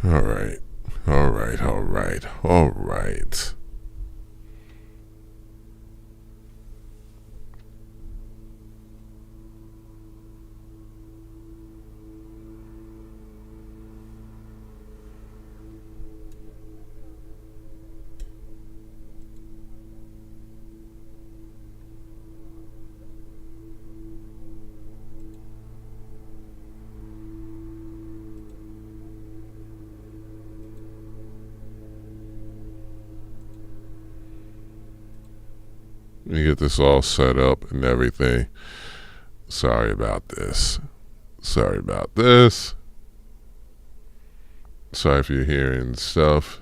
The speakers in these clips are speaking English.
All right. All right. All right. All right. Let me get this all set up and everything. Sorry about this. Sorry about this. Sorry if you're hearing stuff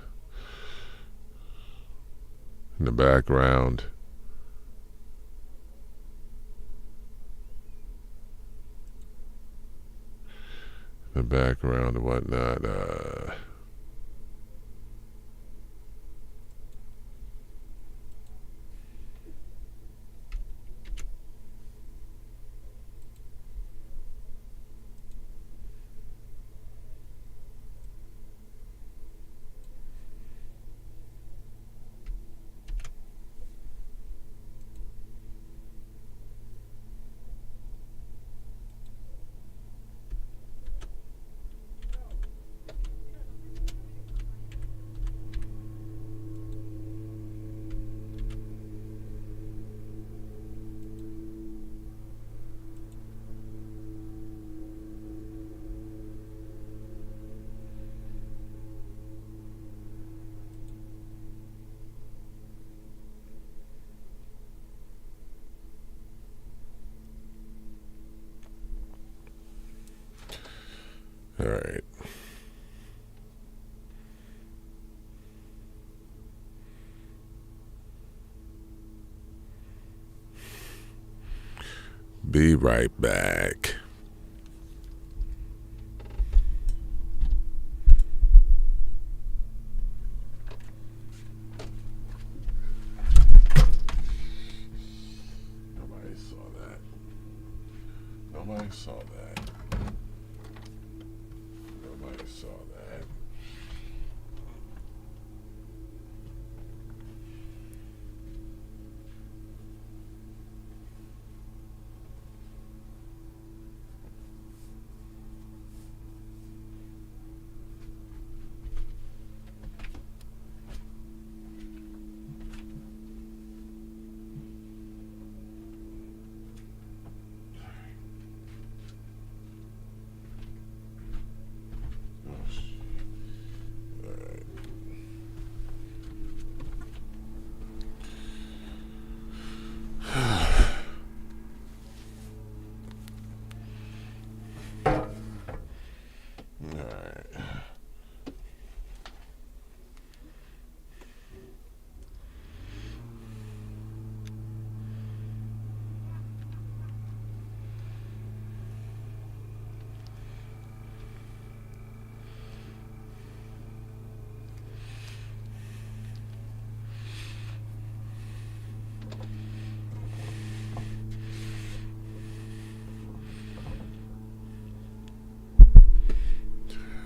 in the background. The background and whatnot. All right. Be right back. Nobody saw that. Nobody saw that. Nobody saw that.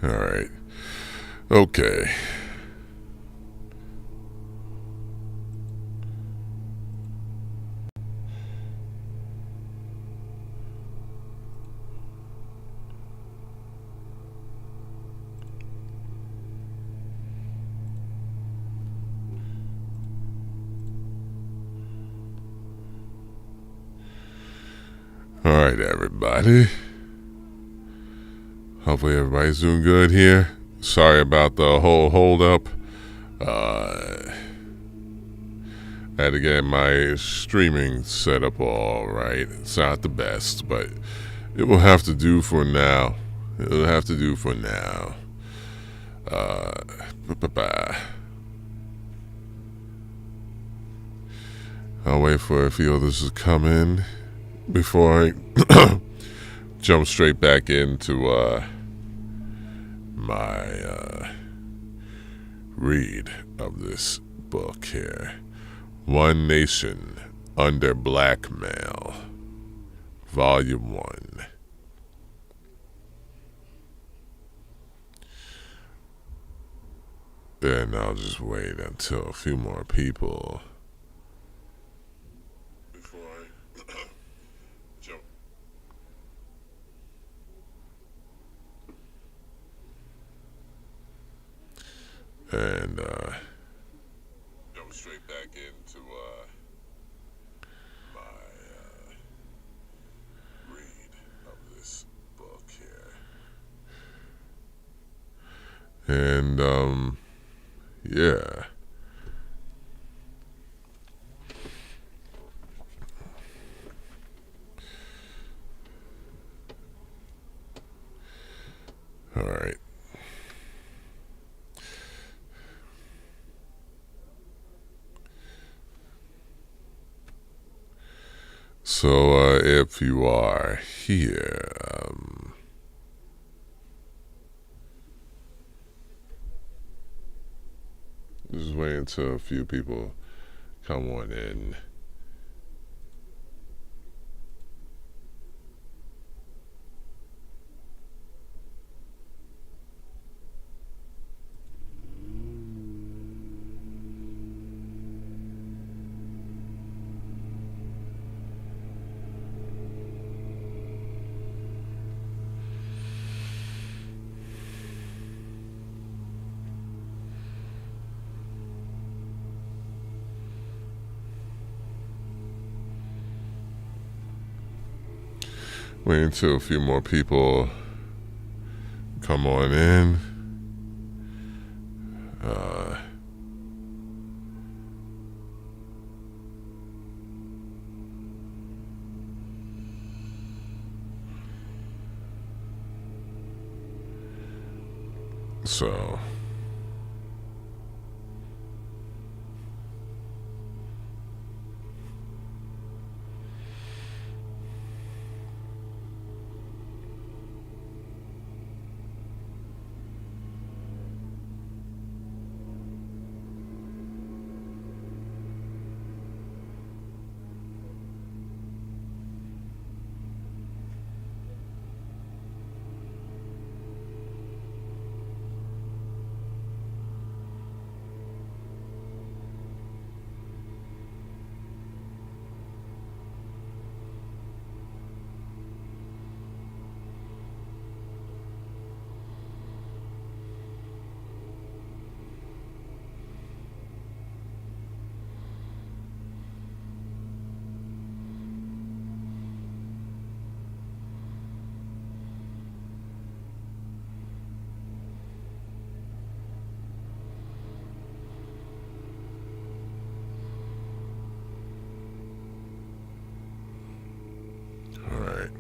All right. Okay. All right, everybody. Hopefully everybody's doing good here. Sorry about the whole hold-up. I had to get my streaming set up all right. It's not the best, but it will have to do for now. It'll have to do for now. I'll wait for a few others to come in before I jump straight back into my read of this book here. One Nation Under Blackmail, Vol.1. And I'll just wait until a few more people before I jump. And jump straight back into my read of this book here. And yeah. All right. So if you are here, just wait until a few people come on in. Wait until a few more people come on in. So all right.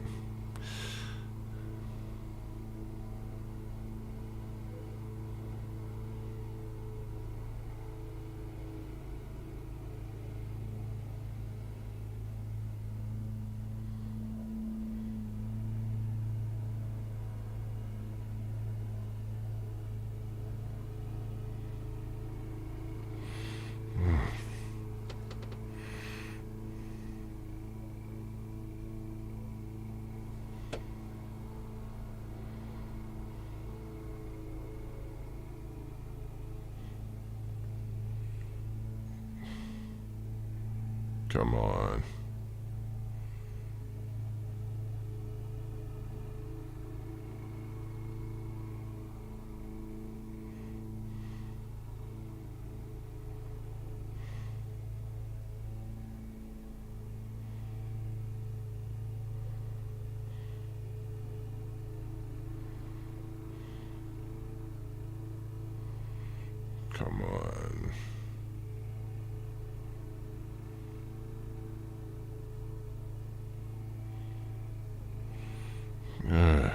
Come on. Come on. Yeah.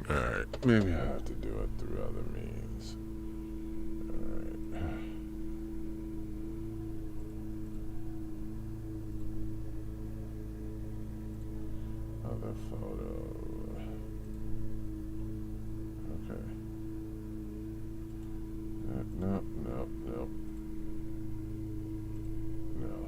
All right. Maybe I have to do it through other means. All right. Other photo. Okay. No, no, no. No.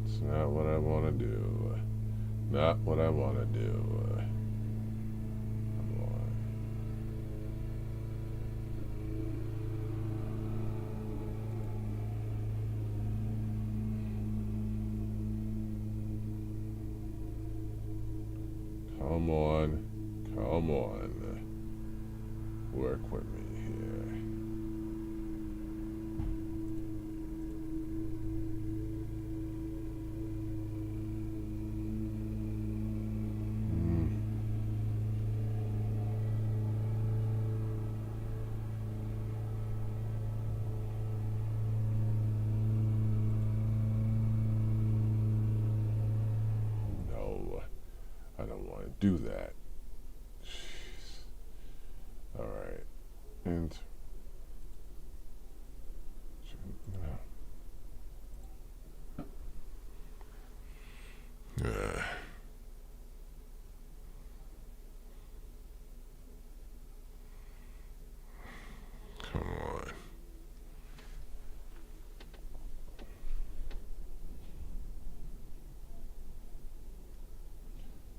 It's not what I want to do. Not what I want to do. Come on. Come on. Work with me here. No, I don't want to do that. Jeez. All right. And come on.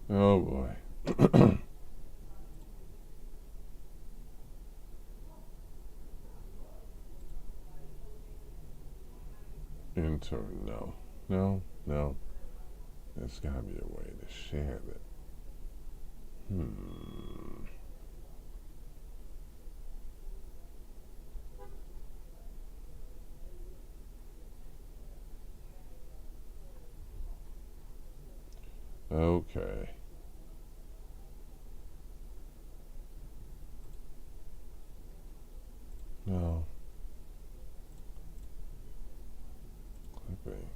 Oh boy. Intern, no. No, no. There's gotta be a way to share that. Okay. No. Clipping.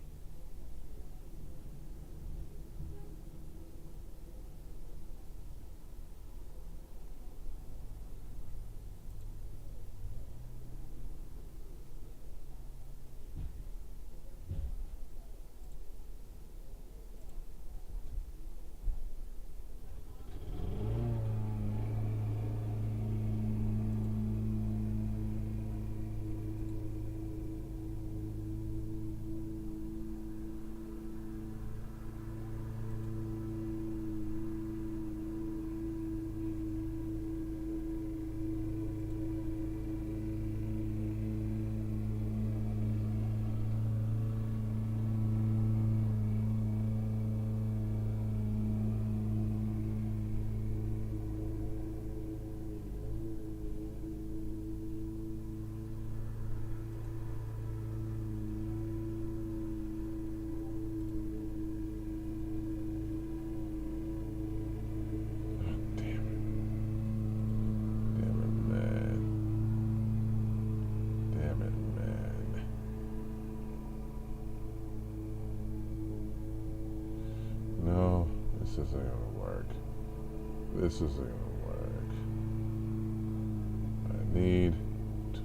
This isn't gonna work. This isn't gonna work. I need to...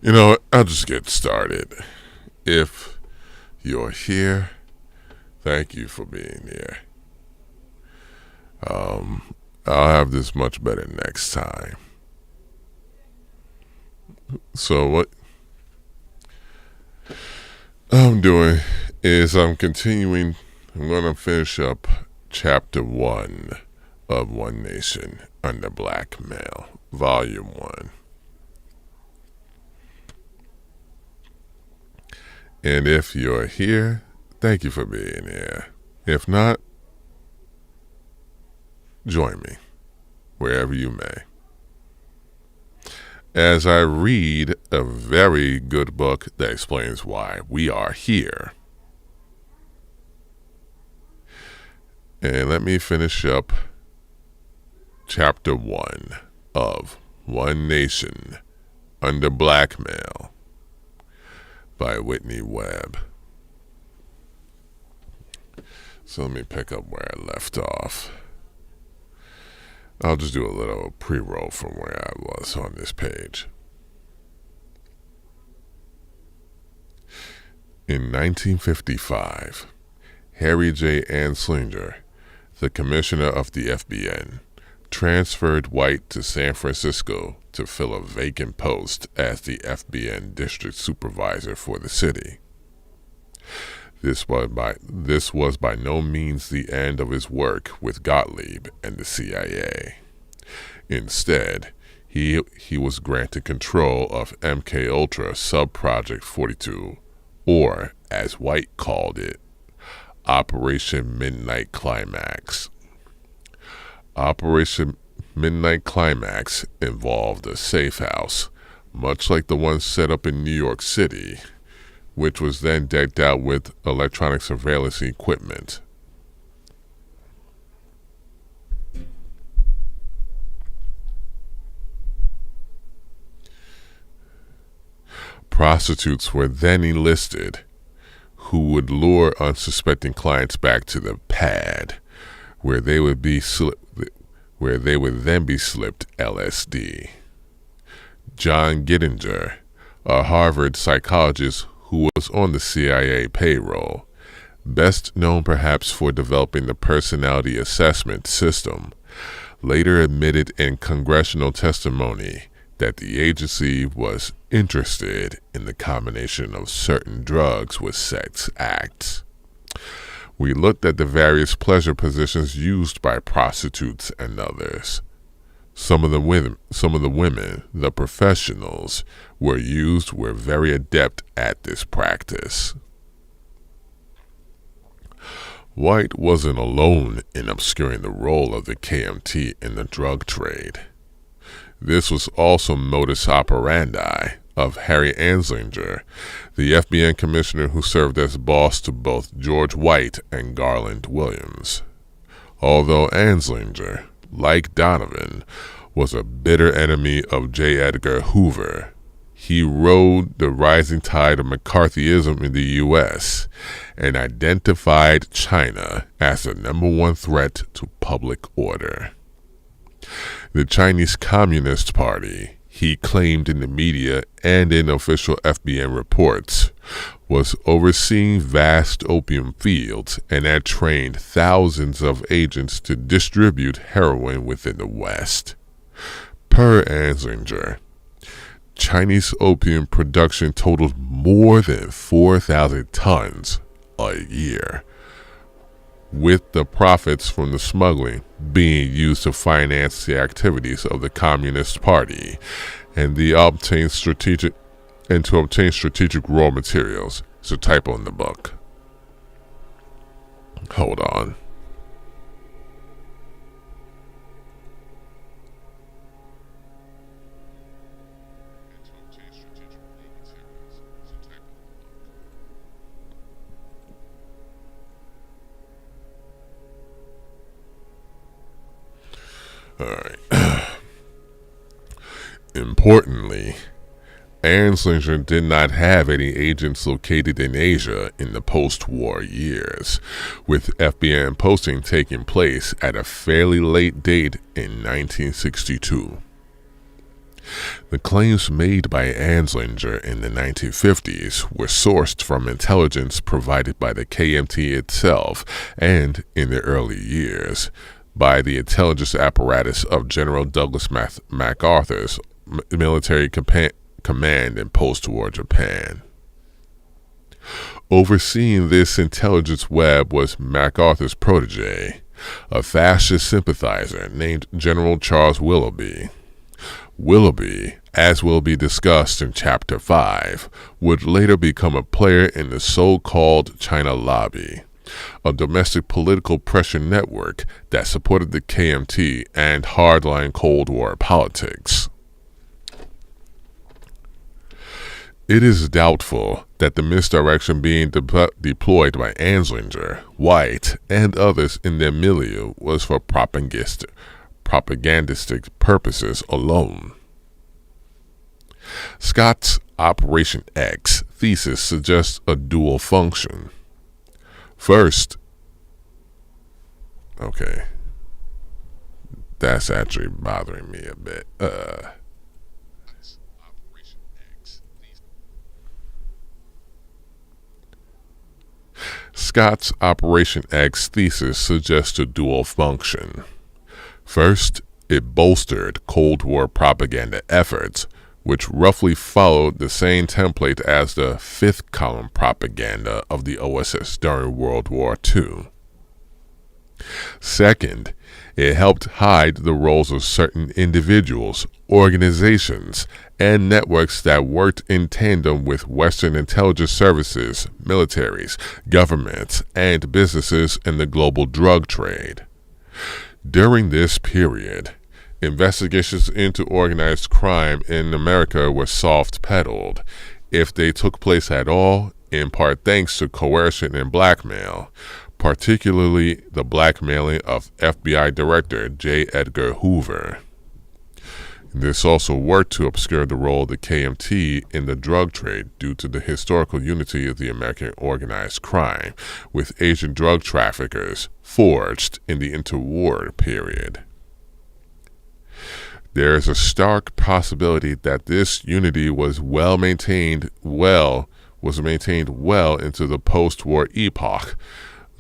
You know, I'll just get started. If you're here, Thank you for being here. I'll have this much better next time. So what I'm doing is I'm going to finish up Chapter 1 of One Nation Under Blackmail, Vol.1. And if you're here, thank you for being here. If not, join me, wherever you may, as I read a very good book that explains why we are here. And let me finish up Chapter 1 of One Nation Under Blackmail by Whitney Webb. So let me pick up where I left off. I'll just do a little pre-roll from where I was on this page. In 1955, Harry J. Anslinger, the commissioner of the FBN, transferred White to San Francisco to fill a vacant post as the FBN district supervisor for the city. This was by no means the end of his work with Gottlieb and the CIA. Instead, he was granted control of MKUltra Subproject 42, or as White called it, Operation Midnight Climax. Operation Midnight Climax involved a safe house, much like the one set up in New York City, which was then decked out with electronic surveillance equipment. Prostitutes were then enlisted, who would lure unsuspecting clients back to the pad, where they would then be slipped LSD. John Gittinger, a Harvard psychologist who was on the CIA payroll, best known perhaps for developing the personality assessment system, later admitted in congressional testimony that the agency was interested in the combination of certain drugs with sex acts. We looked at the various pleasure positions used by prostitutes and others. Some of the women, the professionals, were very adept at this practice. White wasn't alone in obscuring the role of the KMT in the drug trade. This was also modus operandi of Harry Anslinger, the FBN commissioner who served as boss to both George White and Garland Williams. Although Anslinger, like Donovan, was a bitter enemy of J. Edgar Hoover, he rode the rising tide of McCarthyism in the U.S. and identified China as the #1 threat to public order. The Chinese Communist Party, he claimed in the media and in official FBN reports, was overseeing vast opium fields and had trained thousands of agents to distribute heroin within the West. Per Anslinger, Chinese opium production totaled more than 4,000 tons a year, with the profits from the smuggling being used to finance the activities of the Communist Party and to obtain strategic raw materials. It's a typo in the book. Hold on. All right. Importantly, Anslinger did not have any agents located in Asia in the post-war years, with FBN posting taking place at a fairly late date in 1962. The claims made by Anslinger in the 1950s were sourced from intelligence provided by the KMT itself and, in the early years, by the intelligence apparatus of General Douglas MacArthur's military command in post-war Japan. Overseeing this intelligence web was MacArthur's protege, a fascist sympathizer named General Charles Willoughby. Willoughby, as will be discussed in Chapter 5, would later become a player in the so-called China Lobby, a domestic political pressure network that supported the KMT and hardline Cold War politics. It is doubtful that the misdirection being deployed by Anslinger, White, and others in their milieu was for propagandistic purposes alone. Scott's Operation X thesis suggests a dual function. First, okay, that's actually bothering me a bit. Scott's Operation X thesis suggests a dual function. First, it bolstered Cold War propaganda efforts, which roughly followed the same template as the fifth column propaganda of the OSS during World War II. Second, it helped hide the roles of certain individuals, organizations, and networks that worked in tandem with Western intelligence services, militaries, governments, and businesses in the global drug trade. During this period, investigations into organized crime in America were soft-pedaled, if they took place at all, in part thanks to coercion and blackmail, particularly the blackmailing of FBI Director J. Edgar Hoover. This also worked to obscure the role of the KMT in the drug trade due to the historical unity of the American organized crime with Asian drug traffickers forged in the interwar period. There is a stark possibility that this unity was maintained well into the post-war epoch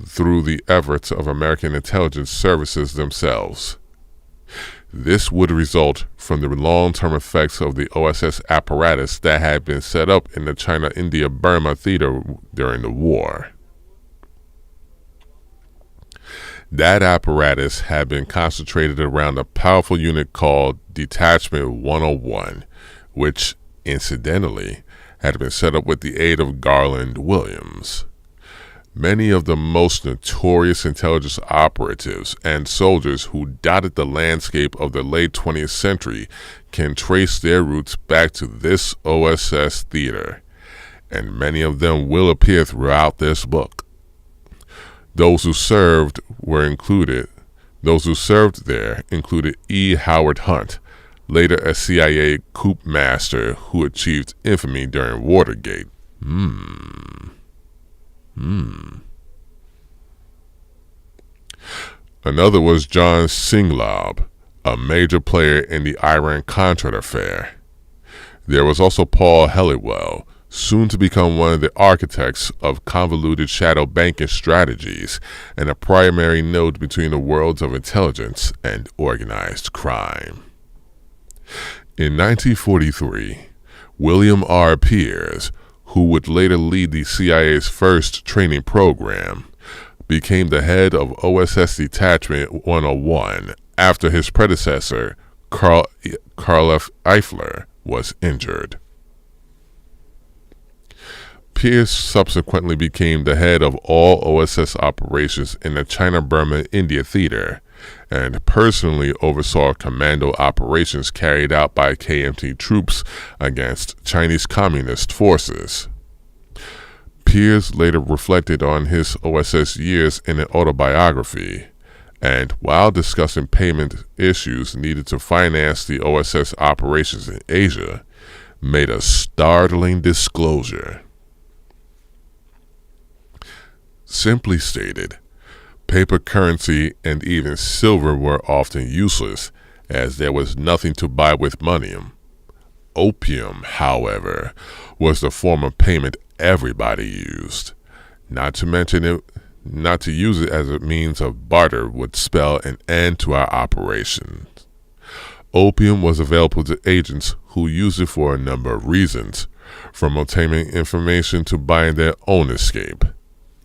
through the efforts of American intelligence services themselves. This would result from the long-term effects of the OSS apparatus that had been set up in the China-India-Burma theater during the war. That apparatus had been concentrated around a powerful unit called Detachment 101, which, incidentally, had been set up with the aid of Garland Williams. Many of the most notorious intelligence operatives and soldiers who dotted the landscape of the late 20th century can trace their roots back to this OSS theater, and many of them will appear throughout this book. Those who served there included E. Howard Hunt, later a CIA coup master who achieved infamy during Watergate. Another was John Singlaub, a major player in the Iran-Contra affair. There was also Paul Helliwell, soon to become one of the architects of convoluted shadow banking strategies and a primary node between the worlds of intelligence and organized crime. In 1943, William R. Pierce, who would later lead the CIA's first training program, became the head of OSS Detachment 101 after his predecessor, Karl F. Eifler, was injured. Pierce subsequently became the head of all OSS operations in the China-Burma-India theater and personally oversaw commando operations carried out by KMT troops against Chinese Communist forces. Pierce later reflected on his OSS years in an autobiography, and while discussing payment issues needed to finance the OSS operations in Asia, made a startling disclosure. Simply stated, paper currency and even silver were often useless, as there was nothing to buy with money. Opium, however, was the form of payment everybody used. Not to use it as a means of barter would spell an end to our operations. Opium was available to agents who used it for a number of reasons, from obtaining information to buying their own escape.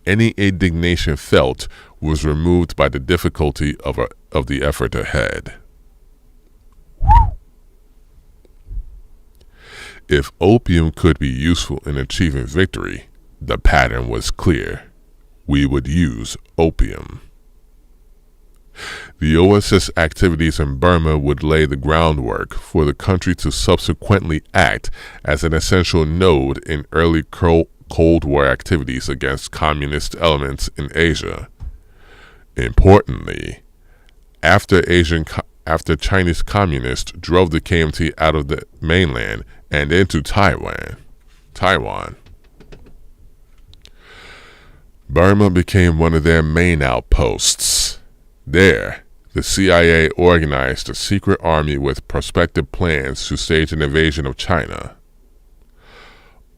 Any indignation felt was removed by the difficulty of the effort ahead. If opium could be useful in achieving victory, the pattern was clear. We would use opium. The OSS activities in Burma would lay the groundwork for the country to subsequently act as an essential node in early Cold War activities against communist elements in Asia. Importantly, after Chinese communists drove the KMT out of the mainland and into Taiwan, Burma became one of their main outposts. There, the CIA organized a secret army with prospective plans to stage an invasion of China.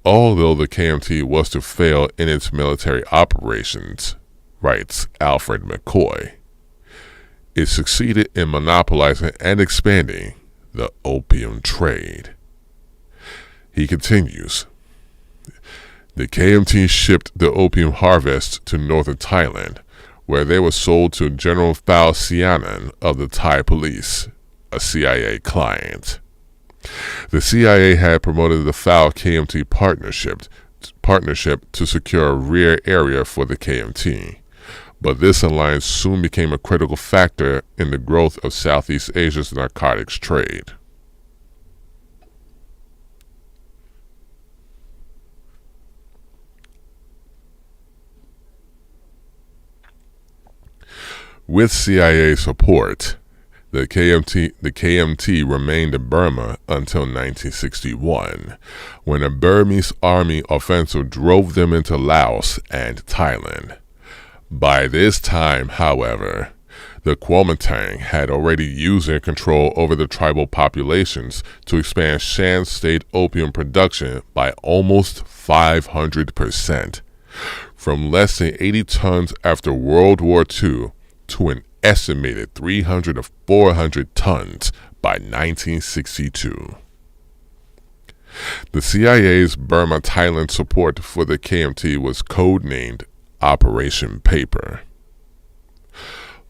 Although the KMT was to fail in its military operations, writes Alfred McCoy, it succeeded in monopolizing and expanding the opium trade. He continues, the KMT shipped the opium harvests to northern Thailand, where they were sold to General Phao Sianan of the Thai police, a CIA client. The CIA had promoted the Phao KMT partnership to secure a rear area for the KMT, but this alliance soon became a critical factor in the growth of Southeast Asia's narcotics trade. With CIA support, the KMT remained in Burma until 1961, when a Burmese army offensive drove them into Laos and Thailand. By this time, however, the Kuomintang had already used their control over the tribal populations to expand Shan State opium production by almost 500%, from less than 80 tons after World War II to an estimated 300 to 400 tons by 1962. The CIA's Burma-Thailand support for the KMT was codenamed Operation Paper.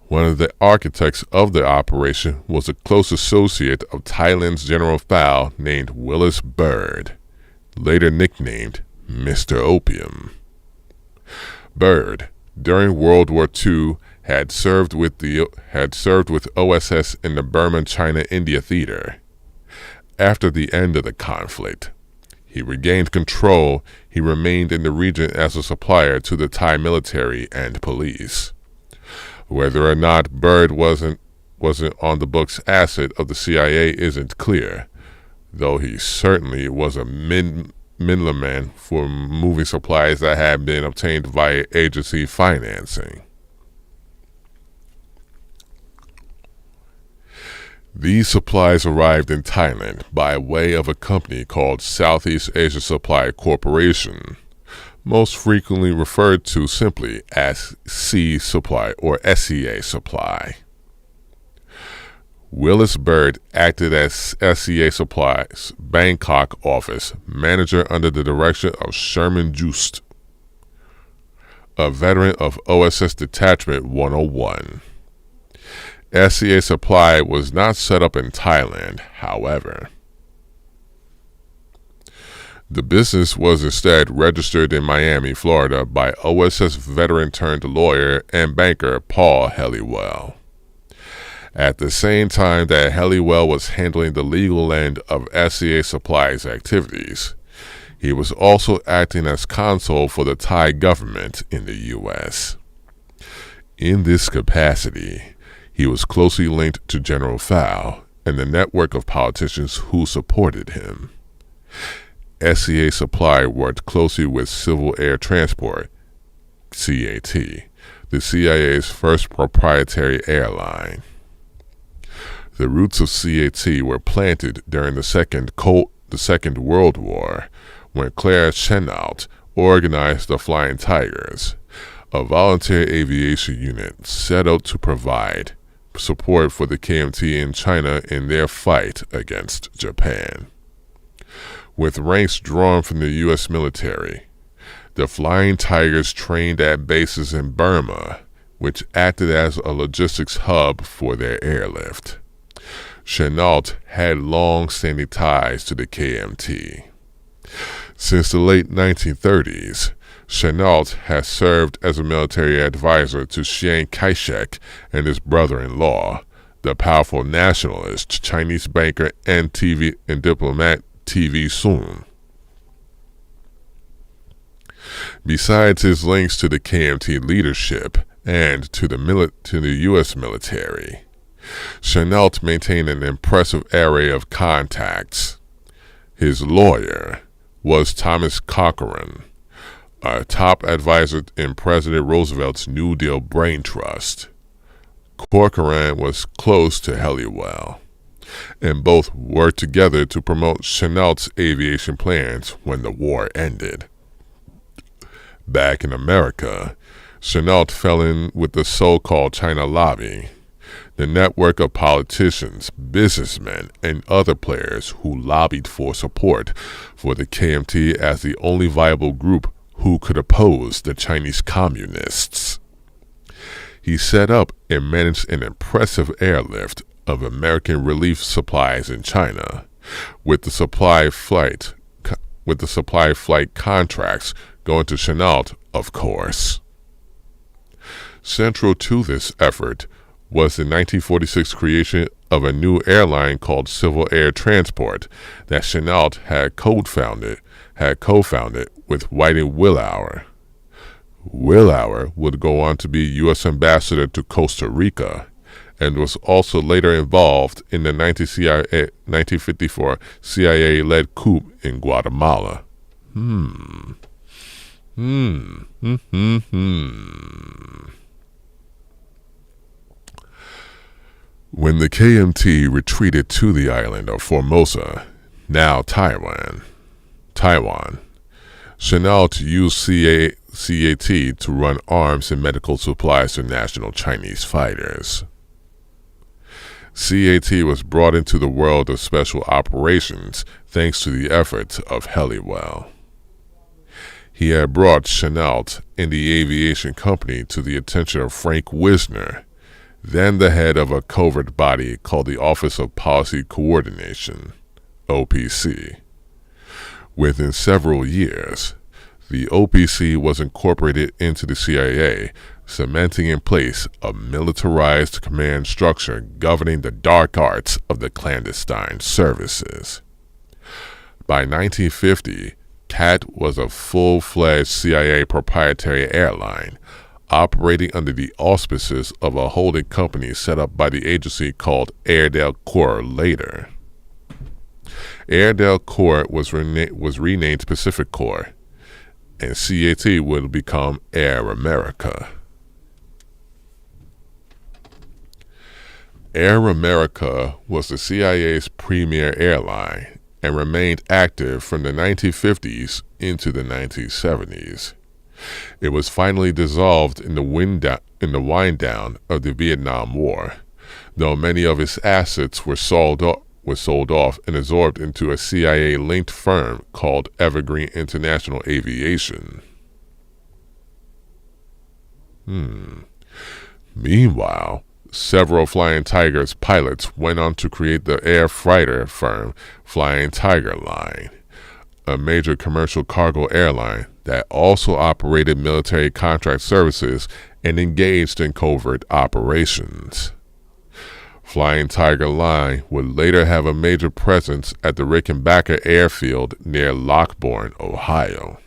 One of the architects of the operation was a close associate of Thailand's General Phao named Willis Byrd, later nicknamed Mr. Opium. Byrd, during World War II, had served with OSS in the Burma-China-India theater. After the end of the conflict, he regained control. He remained in the region as a supplier to the Thai military and police. Whether or not Byrd wasn't on the books asset of the CIA isn't clear, though he certainly was a middleman for moving supplies that had been obtained via agency financing. These supplies arrived in Thailand by way of a company called Southeast Asia Supply Corporation, most frequently referred to simply as C Supply or SCA Supply. Willis Byrd acted as SCA Supply's Bangkok office manager under the direction of Sherman Joost, a veteran of OSS Detachment 101. SCA Supply was not set up in Thailand, however. The business was instead registered in Miami, Florida by OSS veteran-turned-lawyer and banker Paul Helliwell. At the same time that Helliwell was handling the legal end of SCA Supply's activities, he was also acting as consul for the Thai government in the U.S. In this capacity, he was closely linked to General Phao and the network of politicians who supported him. SCA Supply worked closely with Civil Air Transport, CAT, the CIA's first proprietary airline. The roots of CAT were planted during the Second Cold the Second World War, when Claire Chennault organized the Flying Tigers, a volunteer aviation unit set out to provide support for the KMT in China in their fight against Japan. With ranks drawn from the U.S. military, the Flying Tigers trained at bases in Burma, which acted as a logistics hub for their airlift. Chennault had long-standing ties to the KMT. Since the late 1930s, Chennault has served as a military advisor to Chiang Kai-shek and his brother-in-law, the powerful nationalist Chinese banker and diplomat TV Sun. Besides his links to the KMT leadership and to the U.S. military, Chennault maintained an impressive array of contacts. His lawyer was Thomas Corcoran, a top advisor in President Roosevelt's New Deal Brain Trust. Corcoran was close to Helliwell, and both worked together to promote Chennault's aviation plans when the war ended. Back in America, Chennault fell in with the so-called China Lobby, the network of politicians, businessmen, and other players who lobbied for support for the KMT as the only viable group who could oppose the Chinese communists. He set up and managed an impressive airlift of American relief supplies in China, with the supply flight contracts going to Chennault, of course. Central to this effort was the 1946 creation of a new airline called Civil Air Transport that Chennault had co-founded with Whiting Willauer. Willauer would go on to be U.S. ambassador to Costa Rica and was also later involved in the 1954 CIA-led coup in Guatemala. When the KMT retreated to the island of Formosa, now Taiwan, Chennault used CAT to run arms and medical supplies to national Chinese fighters. CAT was brought into the world of special operations thanks to the efforts of Helliwell. He had brought Chennault and the aviation company to the attention of Frank Wisner, then the head of a covert body called the Office of Policy Coordination, OPC. Within several years, the OPC was incorporated into the CIA, cementing in place a militarized command structure governing the dark arts of the clandestine services. By 1950, CAT was a full-fledged CIA proprietary airline, operating under the auspices of a holding company set up by the agency called Airedale Corps later. Airedale Corps was renamed Pacific Corps, and CAT would become Air America. Air America was the CIA's premier airline and remained active from the 1950s into the 1970s. It was finally dissolved in the wind down of the Vietnam War, though many of its assets were sold off and absorbed into a CIA-linked firm called Evergreen International Aviation. Meanwhile, several Flying Tigers pilots went on to create the air freighter firm Flying Tiger Line, a major commercial cargo airline that also operated military contract services and engaged in covert operations. Flying Tiger Line would later have a major presence at the Rickenbacker Airfield near Lockbourne, Ohio.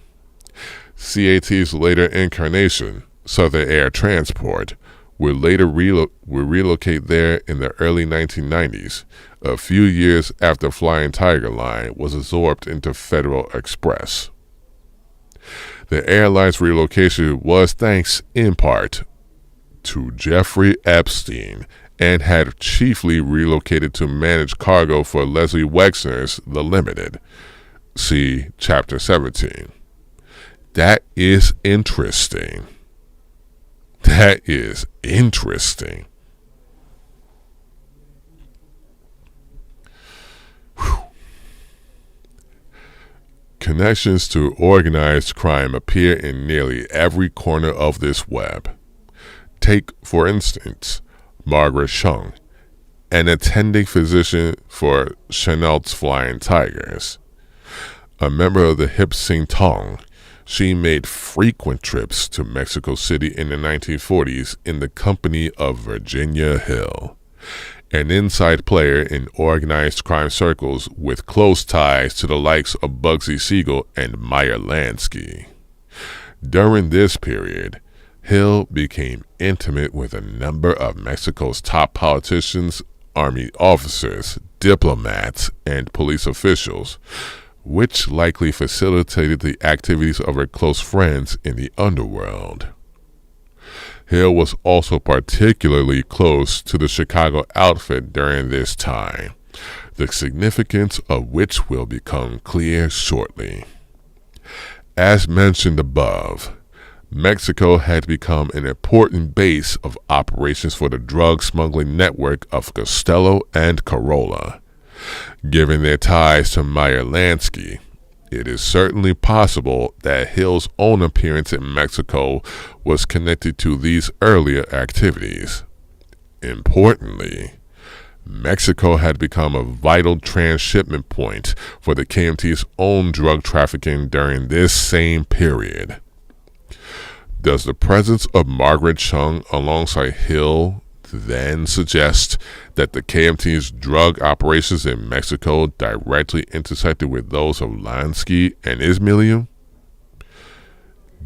CAT's later incarnation, Southern Air Transport, would later relocate there in the early 1990s, a few years after Flying Tiger Line was absorbed into Federal Express. The airline's relocation was thanks, in part, to Jeffrey Epstein and had chiefly relocated to manage cargo for Leslie Wexner's The Limited. See Chapter 17. That is interesting. That is interesting. Whew. Connections to organized crime appear in nearly every corner of this web. Take, for instance, Margaret Chung, an attending physician for Chenault's Flying Tigers. A member of the Hip Sing Tong, she made frequent trips to Mexico City in the 1940s in the company of Virginia Hill, an inside player in organized crime circles with close ties to the likes of Bugsy Siegel and Meyer Lansky. During this period, Hill became intimate with a number of Mexico's top politicians, army officers, diplomats, and police officials, which likely facilitated the activities of her close friends in the underworld. Hill was also particularly close to the Chicago outfit during this time, the significance of which will become clear shortly. As mentioned above, Mexico had become an important base of operations for the drug smuggling network of Costello and Corolla. Given their ties to Meyer Lansky, it is certainly possible that Hill's own appearance in Mexico was connected to these earlier activities. Importantly, Mexico had become a vital transshipment point for the KMT's own drug trafficking during this same period. Does the presence of Margaret Chung alongside Hill then suggest that the KMT's drug operations in Mexico directly intersected with those of Lansky and Ismailian?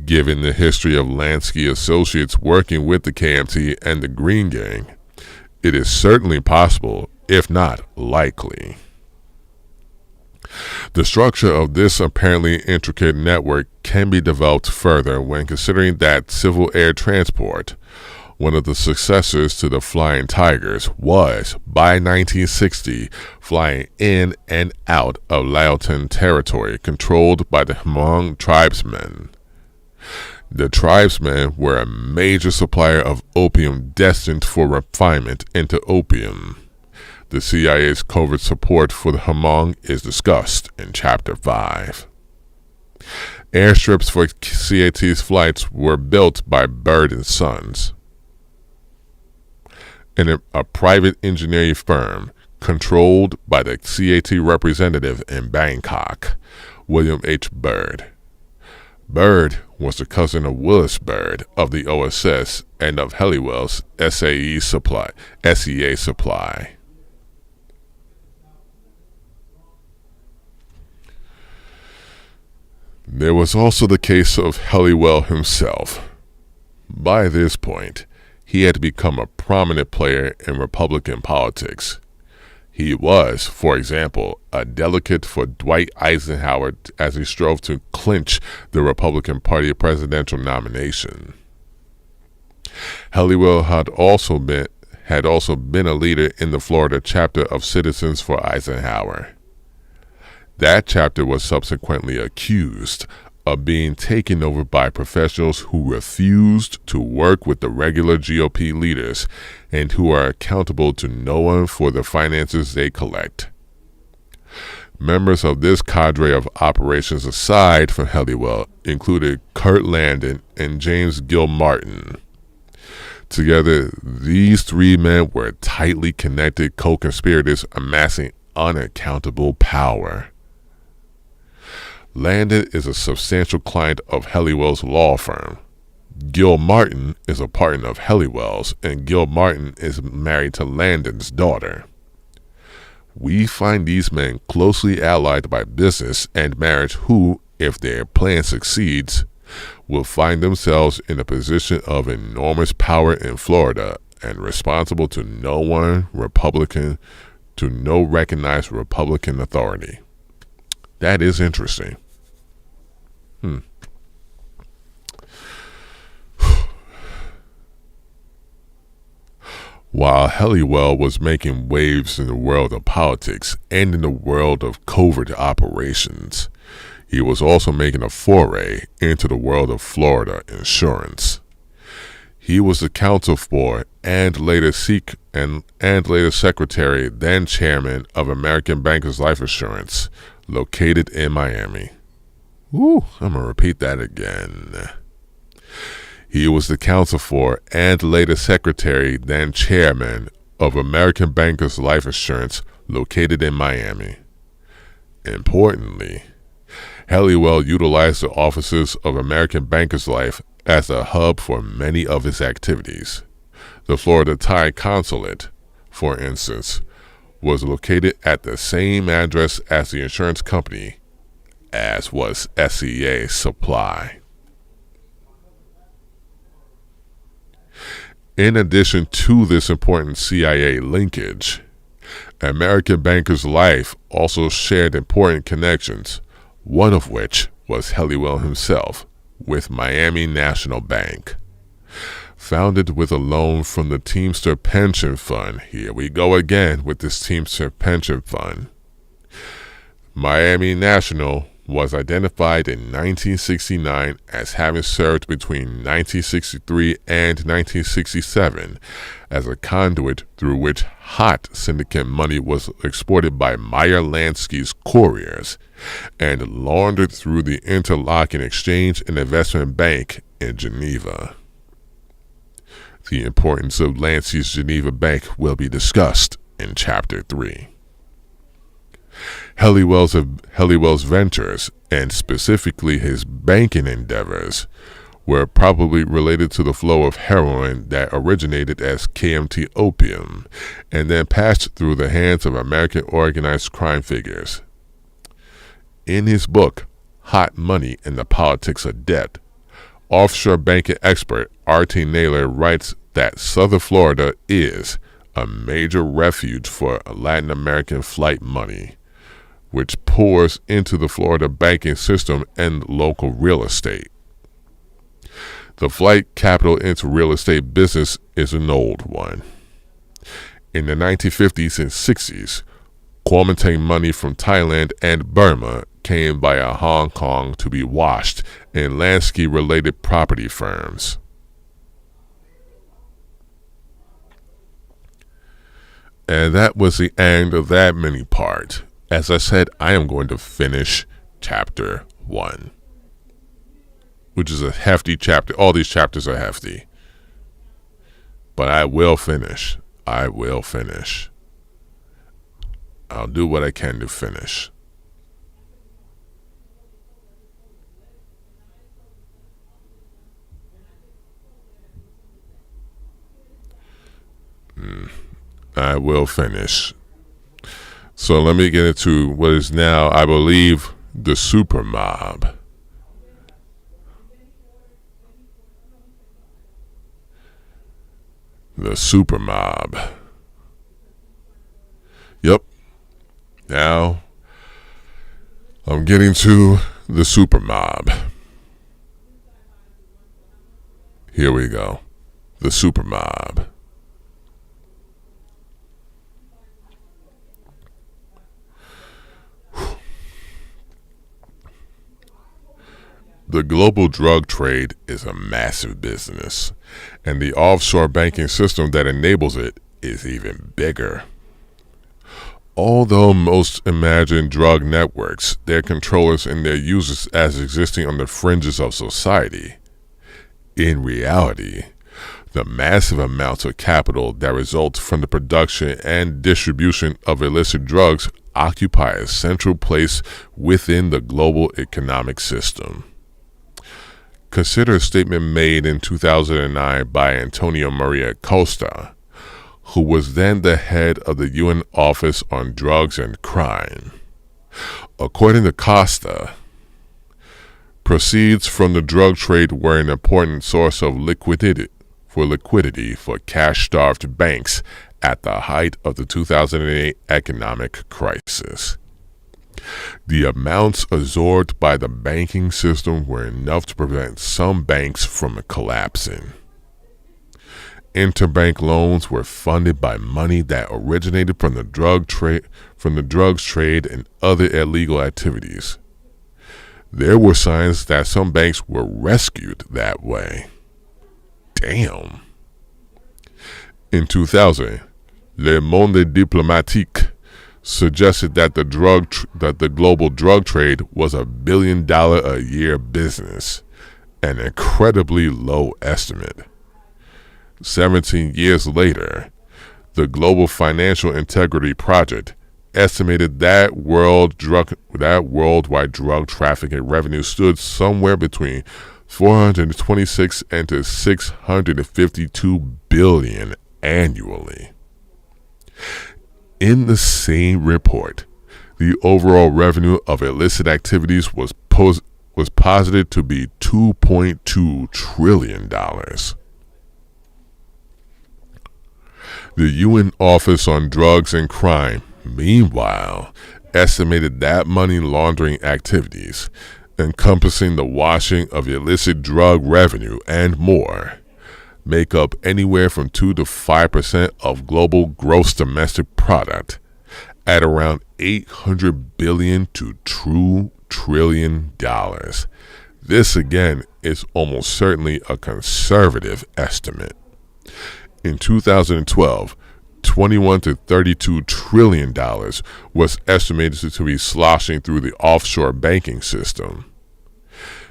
Given the history of Lansky associates working with the KMT and the Green Gang, it is certainly possible, if not likely. The structure of this apparently intricate network can be developed further when considering that civil air transport, one of the successors to the Flying Tigers, was, by 1960, flying in and out of Laotian territory controlled by the Hmong tribesmen. The tribesmen were a major supplier of opium destined for refinement into opium. The CIA's covert support for the Hmong is discussed in Chapter 5. Airstrips for CAT's flights were built by Bird and Sons, and a private engineering firm controlled by the CAT representative in Bangkok, William H. Bird. Bird was the cousin of Willis Bird of the OSS and of Helliwell's SEA Supply. There was also the case of Helliwell himself. By this point, he had become a prominent player in Republican politics. He was, for example, a delegate for Dwight Eisenhower as he strove to clinch the Republican Party presidential nomination. Helliwell had also been a leader in the Florida chapter of Citizens for Eisenhower. That chapter was subsequently accused of being taken over by professionals who refused to work with the regular GOP leaders and who are accountable to no one for the finances they collect. Members of this cadre of operations aside from Helliwell included Kurt Landon and James Gilmartin. Together, these three men were tightly connected co-conspirators amassing unaccountable power. Landon is a substantial client of Helliwell's law firm. Gilmartin is a partner of Helliwell's, and Gilmartin is married to Landon's daughter. We find these men closely allied by business and marriage who, if their plan succeeds, will find themselves in a position of enormous power in Florida and responsible to no recognized Republican authority. That is interesting. While Helliwell was making waves in the world of politics and in the world of covert operations, he was also making a foray into the world of Florida insurance. He was the counsel for and later secretary, then chairman of American Bankers Life Insurance, located in Miami. I'm going to repeat that again. He was the counsel for and later secretary, then chairman of American Bankers Life Insurance, located in Miami. Importantly, Helliwell utilized the offices of American Bankers Life as a hub for many of his activities. The Florida Thai consulate, for instance, was located at the same address as the insurance company, as was SEA Supply. In addition to this important CIA linkage, American Bankers Life also shared important connections, one of which was Helliwell himself with Miami National Bank. Founded with a loan from the Teamster Pension Fund, here we go again with this Teamster Pension Fund, Miami National was identified in 1969 as having served between 1963 and 1967 as a conduit through which hot syndicate money was exported by Meyer Lansky's couriers and laundered through the Interlocking Exchange and Investment Bank in Geneva. The importance of Lansky's Geneva Bank will be discussed in Chapter 3. Helliwell's ventures, and specifically his banking endeavors, were probably related to the flow of heroin that originated as KMT opium and then passed through the hands of American organized crime figures. In his book, Hot Money and the Politics of Debt, offshore banking expert R.T. Naylor writes that Southern Florida is a major refuge for Latin American flight money, which pours into the Florida banking system and local real estate. The flight capital into real estate business is an old one. In the 1950s and 60s, Kuomintang money from Thailand and Burma came via Hong Kong to be washed in Lansky-related property firms. And that was the end of that mini part. As I said, I am going to finish Chapter 1, which is a hefty chapter. All these chapters are hefty. But I will finish. I will finish. I'll do what I can to finish. I will finish. So let me get into what is now, I believe, the super mob. The super mob. Yep. Now, I'm getting to the super mob. Here we go. The super mob. The global drug trade is a massive business, and the offshore banking system that enables it is even bigger. Although most imagine drug networks, their controllers, and their users as existing on the fringes of society, in reality, the massive amounts of capital that results from the production and distribution of illicit drugs occupy a central place within the global economic system. Consider a statement made in 2009 by Antonio Maria Costa, who was then the head of the UN Office on Drugs and Crime. According to Costa, proceeds from the drug trade were an important source of liquidity for cash-starved banks at the height of the 2008 economic crisis. The amounts absorbed by the banking system were enough to prevent some banks from collapsing. interbank loans were funded by money that originated from the drugs trade and other illegal activities. There were signs that some banks were rescued that way. Damn. In 2000, Le Monde Diplomatique suggested that the global drug trade was $1 billion a year business, an incredibly low estimate. 17 years later, the Global Financial Integrity Project estimated that worldwide drug trafficking revenue stood somewhere between 426 and to 652 billion annually. In the same report, the overall revenue of illicit activities was posited to be $2.2 trillion. The UN Office on Drugs and Crime, meanwhile, estimated that money laundering activities, encompassing the washing of illicit drug revenue and more, make up anywhere from 2 to 5% of global gross domestic product, at around $800 billion to $2 trillion. This again is almost certainly a conservative estimate. In 2012, $21 to $32 trillion was estimated to be sloshing through the offshore banking system.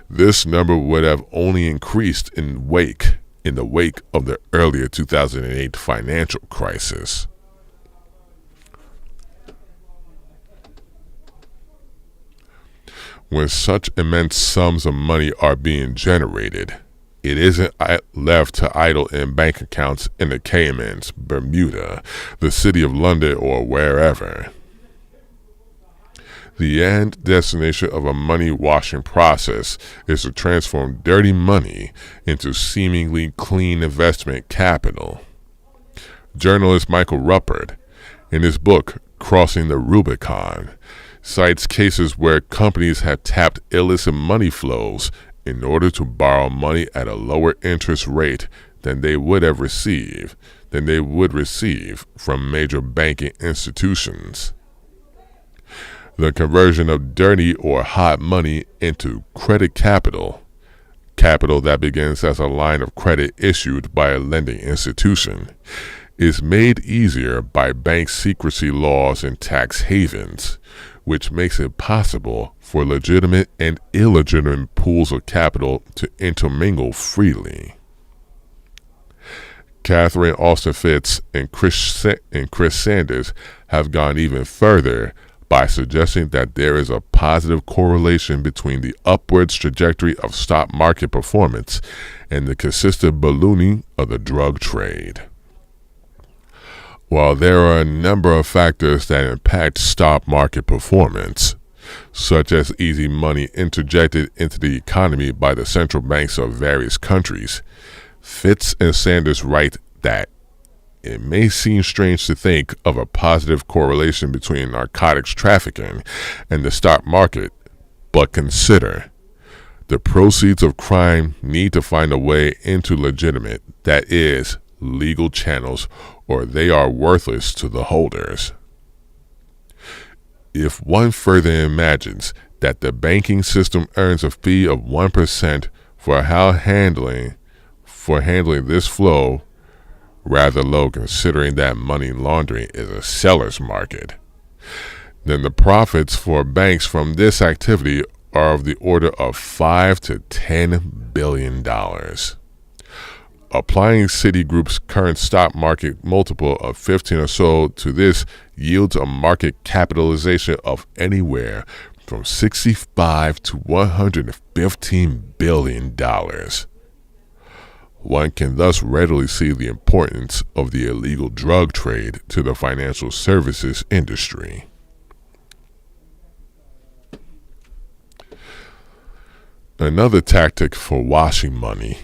This number would have only increased in the wake of the earlier 2008 financial crisis. When such immense sums of money are being generated, it isn't left to idle in bank accounts in the Caymans, Bermuda, the City of London, or wherever. The end destination of a money washing process is to transform dirty money into seemingly clean investment capital. Journalist Michael Ruppert, in his book Crossing the Rubicon, cites cases where companies have tapped illicit money flows in order to borrow money at a lower interest rate than they would receive from major banking institutions. The conversion of dirty or hot money into credit capital that begins as a line of credit issued by a lending institution, is made easier by bank secrecy laws and tax havens, which makes it possible for legitimate and illegitimate pools of capital to intermingle freely. Catherine Austin Fitts and Chris Sanders have gone even further by suggesting that there is a positive correlation between the upwards trajectory of stock market performance and the consistent ballooning of the drug trade. While there are a number of factors that impact stock market performance, such as easy money interjected into the economy by the central banks of various countries, Fitts and Sanders write that it may seem strange to think of a positive correlation between narcotics trafficking and the stock market, but consider the proceeds of crime need to find a way into legitimate, that is, legal channels, or they are worthless to the holders. If one further imagines that the banking system earns a fee of 1% for handling this flow, rather low considering that money laundering is a seller's market, then the profits for banks from this activity are of the order of $5 to $10 billion. Applying Citigroup's current stock market multiple of 15 or so to this yields a market capitalization of anywhere from $65 to $115 billion. One can thus readily see the importance of the illegal drug trade to the financial services industry. Another tactic for washing money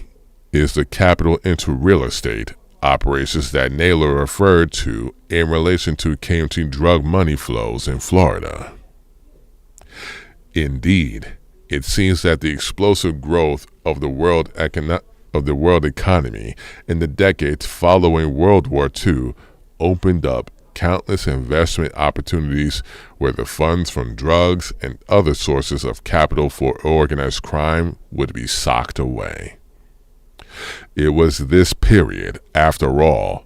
is the capital into real estate operations that Naylor referred to in relation to KMT drug money flows in Florida. Indeed, it seems that the explosive growth of the world of the world economy in the decades following World War II opened up countless investment opportunities where the funds from drugs and other sources of capital for organized crime would be socked away. It was this period, after all,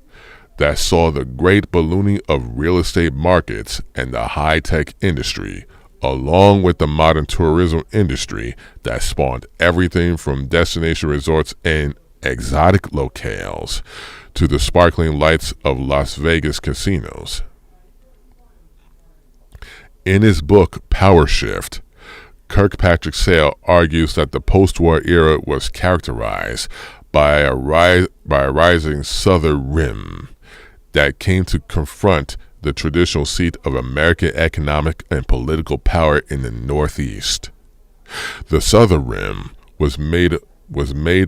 that saw the great ballooning of real estate markets and the high-tech industry, along with the modern tourism industry that spawned everything from destination resorts and exotic locales to the sparkling lights of Las Vegas casinos. In his book, Power Shift, Kirkpatrick Sale argues that the post-war era was characterized by a rising southern rim that came to confront the traditional seat of American economic and political power in the Northeast. The southern rim was made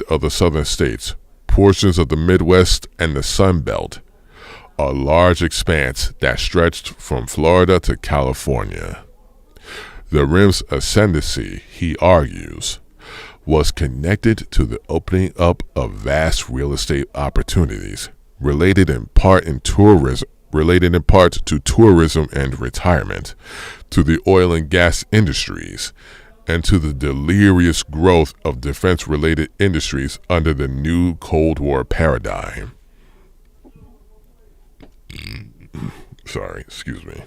of the southern states, portions of the Midwest, and the Sun Belt, a large expanse that stretched from Florida to California. The rim's ascendancy, he argues, was connected to the opening up of vast real estate opportunities, related in part to tourism and retirement, to the oil and gas industries, and to the delirious growth of defense-related industries under the new Cold War paradigm. Sorry, excuse me.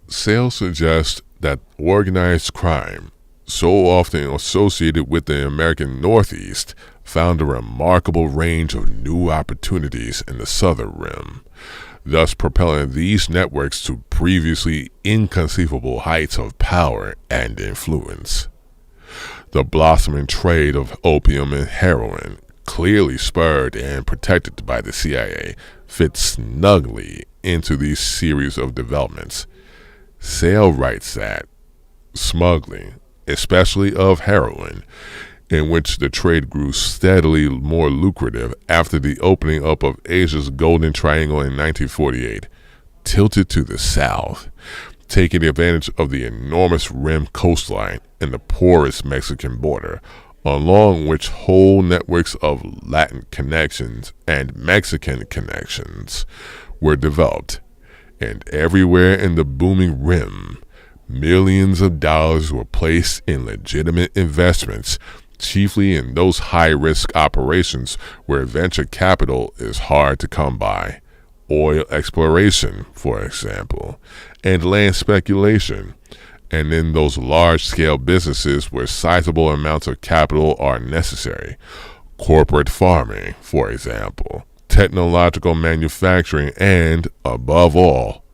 Sale suggests that organized crime, so often associated with the American Northeast, found a remarkable range of new opportunities in the southern rim, thus propelling these networks to previously inconceivable heights of power and influence. The blossoming trade of opium and heroin, clearly spurred and protected by the CIA, fits snugly into these series of developments. Sale writes that smuggling, especially of heroin, in which the trade grew steadily more lucrative after the opening up of Asia's Golden Triangle in 1948, tilted to the south, taking advantage of the enormous rim coastline and the porous Mexican border, along which whole networks of Latin connections and Mexican connections were developed. And everywhere in the booming rim, millions of dollars were placed in legitimate investments, chiefly in those high-risk operations where venture capital is hard to come by. Oil exploration, for example, and land speculation, and in those large-scale businesses where sizable amounts of capital are necessary. Corporate farming, for example, technological manufacturing, and, above all,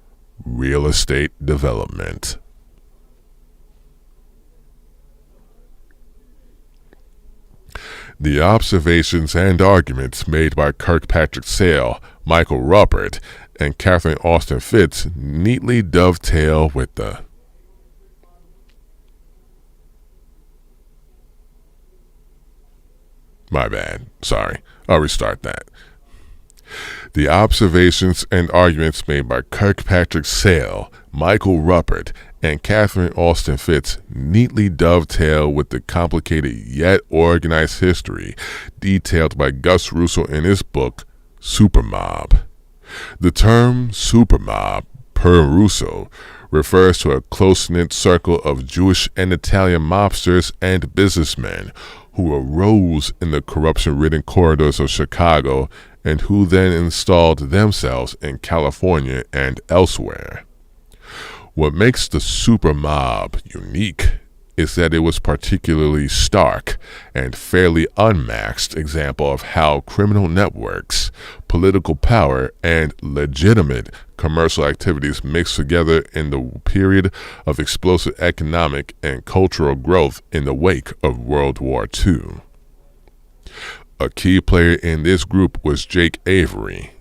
real estate development. The observations and arguments made by Kirkpatrick Sale, Michael Ruppert, and Catherine Austin Fitts neatly dovetail with the My bad. Sorry. I'll restart that. The observations and arguments made by Kirkpatrick Sale, Michael Ruppert, and Catherine Austin Fitts neatly dovetail with the complicated yet organized history detailed by Gus Russo in his book, Supermob. The term supermob, per Russo, refers to a close-knit circle of Jewish and Italian mobsters and businessmen who arose in the corruption-ridden corridors of Chicago and who then installed themselves in California and elsewhere. What makes the supermob unique is that it was particularly stark and fairly unmasked example of how criminal networks, political power, and legitimate commercial activities mixed together in the period of explosive economic and cultural growth in the wake of World War II. A key player in this group was Jake Avery,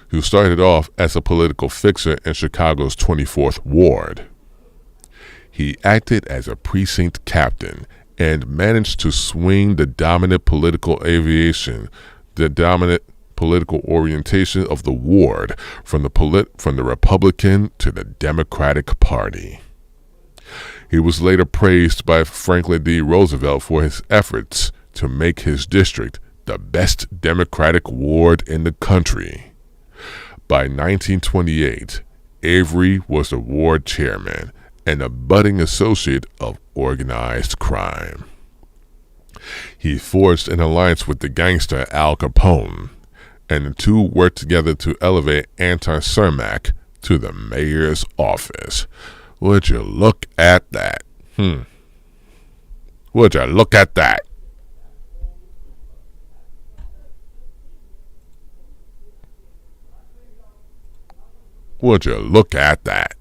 who started off as a political fixer in Chicago's 24th Ward. He acted as a precinct captain and managed to swing the dominant political orientation of the ward from the Republican to the Democratic Party. He was later praised by Franklin D. Roosevelt for his efforts to make his district the best Democratic ward in the country. By 1928, Avery was the ward chairman and a budding associate of organized crime. He forged an alliance with the gangster Al Capone, and the two worked together to elevate Anton Cermak to the mayor's office. Would you look at that? Would you look at that? Would you look at that?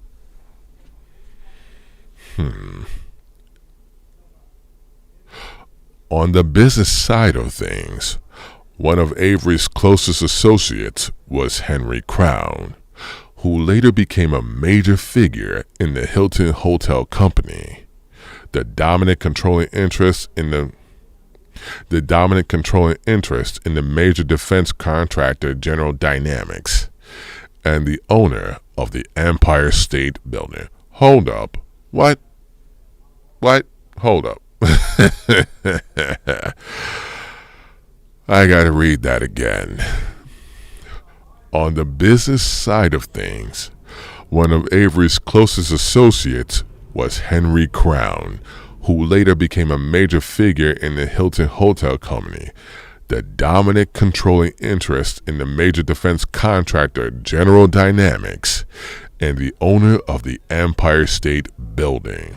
On the business side of things, one of Avery's closest associates was Henry Crown, who later became a major figure in the Hilton Hotel Company, the dominant controlling interest in the major defense contractor General Dynamics, and the owner of the Empire State Building. Hold up. What? Hold up. I gotta read that again. On the business side of things, one of Avery's closest associates was Henry Crown, who later became a major figure in the Hilton Hotel Company, the dominant controlling interest in the major defense contractor General Dynamics, and the owner of the Empire State Building.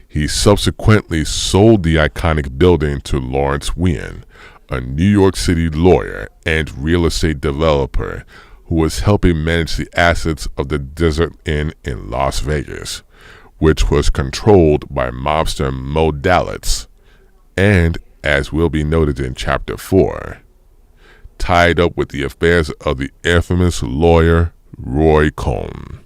He subsequently sold the iconic building to Lawrence Wien, a New York City lawyer and real estate developer who was helping manage the assets of the Desert Inn in Las Vegas, which was controlled by mobster Mo Dalitz, and, as will be noted in Chapter 4, tied up with the affairs of the infamous lawyer Roy Cohn.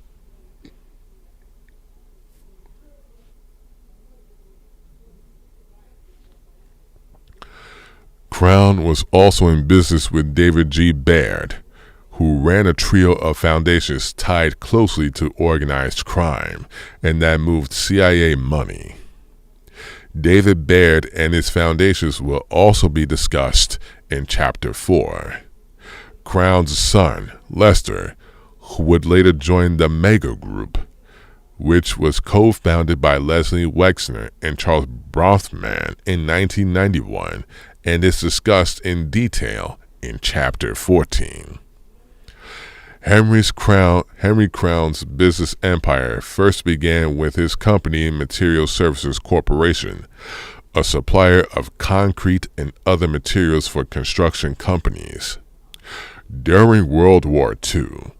Crown was also in business with David G. Baird, who ran a trio of foundations tied closely to organized crime and that moved CIA money. David Baird and his foundations will also be discussed in Chapter 4. Crown's son, Lester, who would later join the Mega Group, which was co-founded by Leslie Wexner and Charles Bronfman in 1991, and is discussed in detail in Chapter 14. Henry Crown's business empire first began with his company Material Services Corporation, a supplier of concrete and other materials for construction companies. During World War II,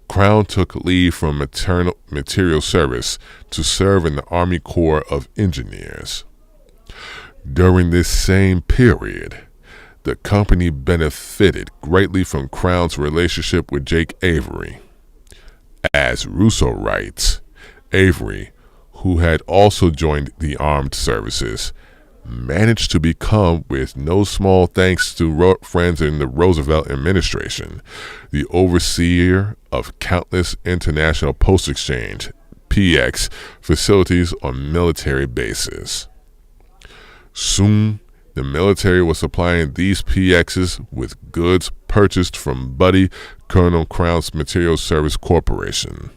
Crown took leave from Material Service to serve in the Army Corps of Engineers. During this same period, the company benefited greatly from Crown's relationship with Jake Avery. As Russo writes, Avery, who had also joined the armed services, managed to become, with no small thanks to friends in the Roosevelt administration, the overseer of countless international post exchange (PX) facilities on military bases. Soon, the military was supplying these PXs with goods purchased from Buddy Colonel Crown's Material Service Corporation.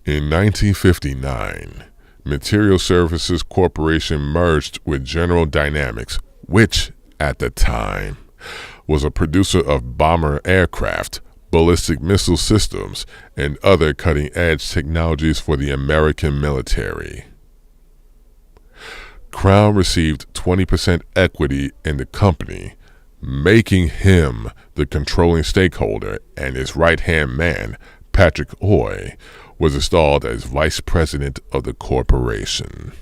In 1959, Material Services Corporation merged with General Dynamics, which, at the time, was a producer of bomber aircraft, ballistic missile systems, and other cutting-edge technologies for the American military. Crown received 20% equity in the company, making him the controlling stakeholder, and his right-hand man, Patrick Hoy, was installed as vice president of the corporation.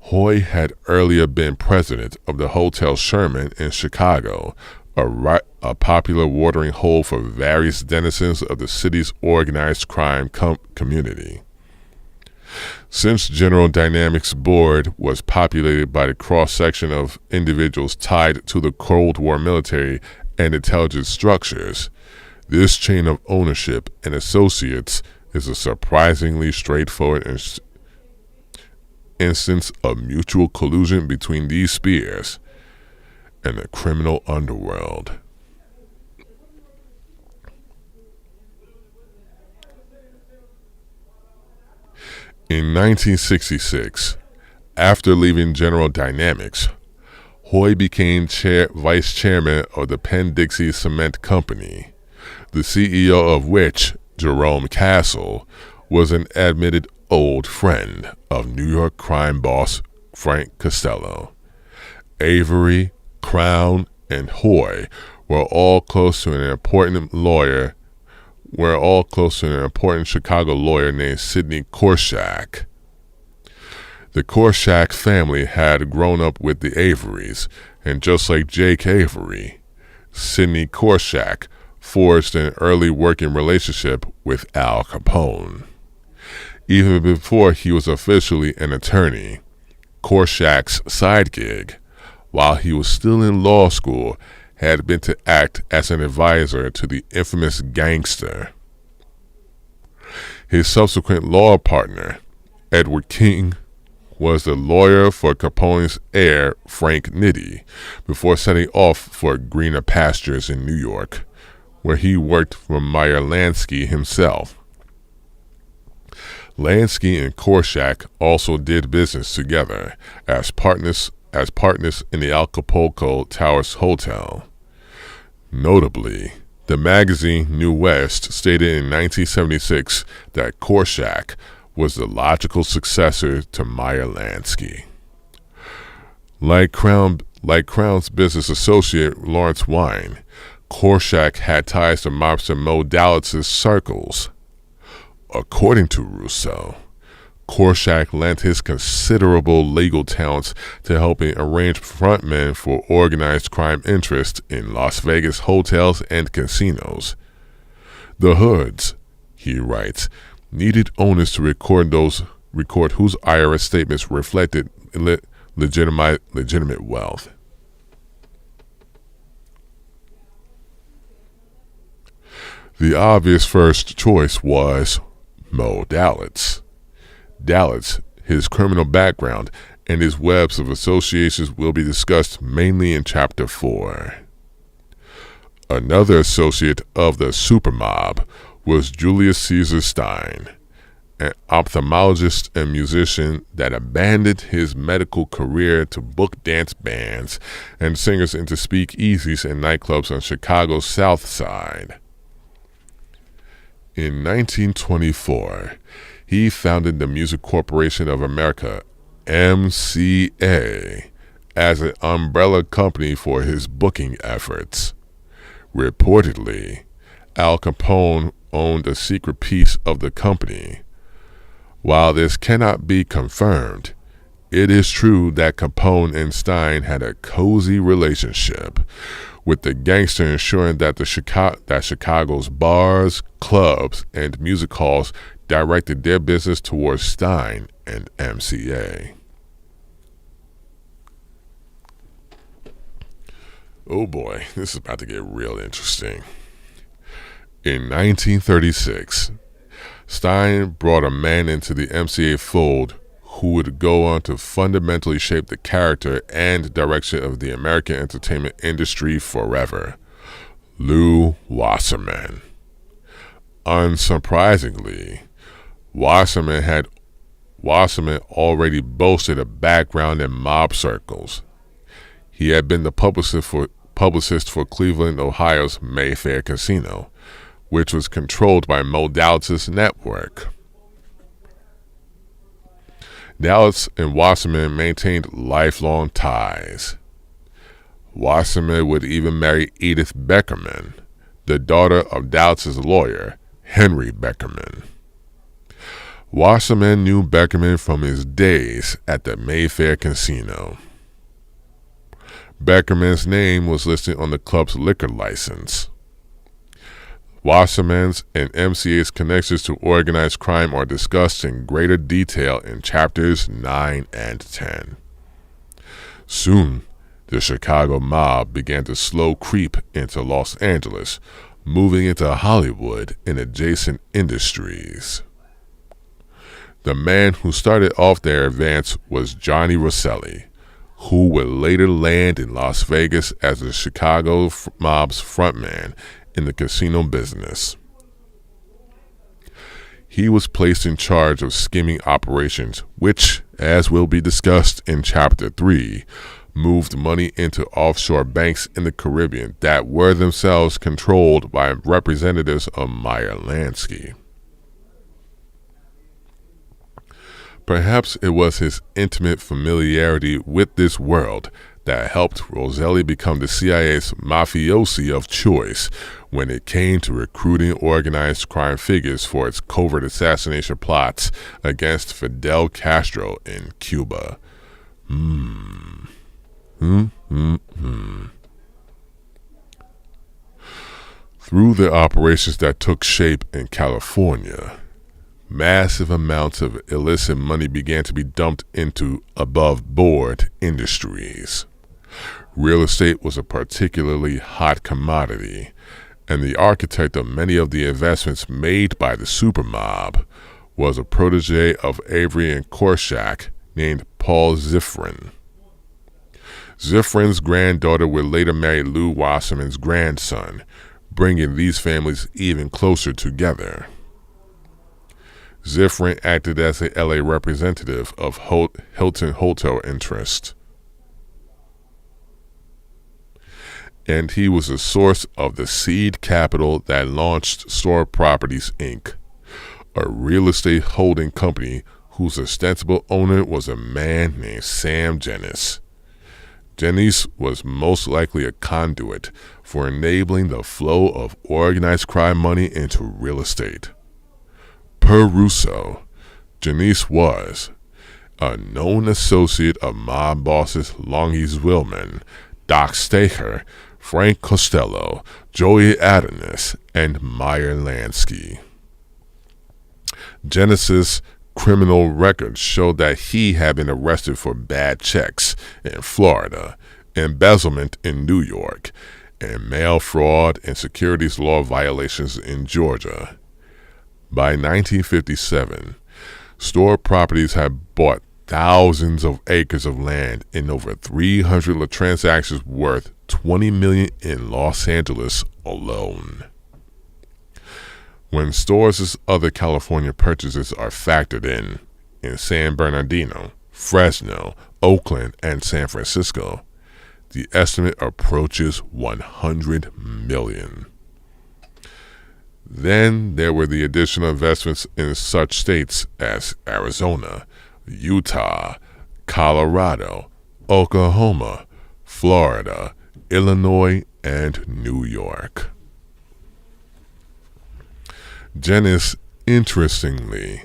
Hoy had earlier been president of the Hotel Sherman in Chicago, a popular watering hole for various denizens of the city's organized crime community. Since General Dynamics' board was populated by the cross-section of individuals tied to the Cold War military and intelligence structures, this chain of ownership and associates is a surprisingly straightforward instance of mutual collusion between these spheres and the criminal underworld. In 1966, after leaving General Dynamics, Hoy became vice chairman of the Penn-Dixie Cement Company, the CEO of which, Jerome Castle, was an admitted old friend of New York crime boss Frank Costello. Avery, Crown, and Hoy were all close to an important Chicago lawyer named Sidney Korshak. The Korshak family had grown up with the Averys, and just like Jake Avery, Sidney Korshak forged an early working relationship with Al Capone. Even before he was officially an attorney, Korshak's side gig, while he was still in law school, had been to act as an advisor to the infamous gangster. His subsequent law partner, Edward King, was the lawyer for Capone's heir, Frank Nitti, before setting off for greener pastures in New York, where he worked for Meyer Lansky himself. Lansky and Korshak also did business together as partners in the Acapulco Towers Hotel. Notably, the magazine New West stated in 1976 that Korshak was the logical successor to Meyer Lansky. Like Crown's business associate Lawrence Wine, Korshak had ties to mobster Mo Dalitz's circles. According to Rousseau, Korshak lent his considerable legal talents to helping arrange frontmen for organized crime interests in Las Vegas hotels and casinos. The hoods, he writes, needed owners to record whose IRS statements reflected legitimate wealth. The obvious first choice was Mo Dalitz. Dalitz, his criminal background, and his webs of associations will be discussed mainly in Chapter 4. Another associate of the supermob was Julius Caesar Stein, an ophthalmologist and musician that abandoned his medical career to book dance bands and singers into speakeasies and nightclubs on Chicago's South Side. In 1924, he founded the Music Corporation of America, MCA, as an umbrella company for his booking efforts. Reportedly, Al Capone owned a secret piece of the company. While this cannot be confirmed, it is true that Capone and Stein had a cozy relationship, with the gangster ensuring that Chicago's bars, clubs, and music halls directed their business towards Stein and MCA. Oh boy, this is about to get real interesting. In 1936, Stein brought a man into the MCA fold who would go on to fundamentally shape the character and direction of the American entertainment industry forever, Lew Wasserman. Unsurprisingly, Wasserman already boasted a background in mob circles. He had been the publicist for Cleveland, Ohio's Mayfair Casino, which was controlled by Mo Dalitz's network. Dalitz and Wasserman maintained lifelong ties. Wasserman would even marry Edith Beckerman, the daughter of Dalitz's lawyer, Henry Beckerman. Wasserman knew Beckerman from his days at the Mayfair Casino. Beckerman's name was listed on the club's liquor license. Wasserman's and MCA's connections to organized crime are discussed in greater detail in chapters 9 and 10. Soon, the Chicago mob began to slow creep into Los Angeles, moving into Hollywood and adjacent industries. The man who started off their advance was Johnny Rosselli, who would later land in Las Vegas as the Chicago mob's frontman in the casino business. He was placed in charge of skimming operations, which, as will be discussed in Chapter 3, moved money into offshore banks in the Caribbean that were themselves controlled by representatives of Meyer Lansky. Perhaps it was his intimate familiarity with this world that helped Rosselli become the CIA's mafiosi of choice when it came to recruiting organized crime figures for its covert assassination plots against Fidel Castro in Cuba. Through the operations that took shape in California, massive amounts of illicit money began to be dumped into above-board industries. Real estate was a particularly hot commodity, and the architect of many of the investments made by the supermob was a protege of Avery and Korshak named Paul Zifrin. Zifrin's granddaughter would later marry Lou Wasserman's grandson, bringing these families even closer together. Zifrin acted as a LA representative of Hilton Hotel Interest, and he was the source of the seed capital that launched Store Properties, Inc., a real estate holding company whose ostensible owner was a man named Sam Dennis. Dennis was most likely a conduit for enabling the flow of organized crime money into real estate. Per Russo, Dennis was a known associate of mob bosses Longy Zwillman, Doc Staker, Frank Costello, Joey Adonis, and Meyer Lansky. Genesis' criminal records showed that he had been arrested for bad checks in Florida, embezzlement in New York, and mail fraud and securities law violations in Georgia. By 1957, Store Properties had bought thousands of acres of land in over 300 transactions worth $20 million in Los Angeles alone. When Store's other California purchases are factored in San Bernardino, Fresno, Oakland, and San Francisco, the estimate approaches $100 million. Then there were the additional investments in such states as Arizona, Utah, Colorado, Oklahoma, Florida, Illinois, and New York. Dennis, interestingly,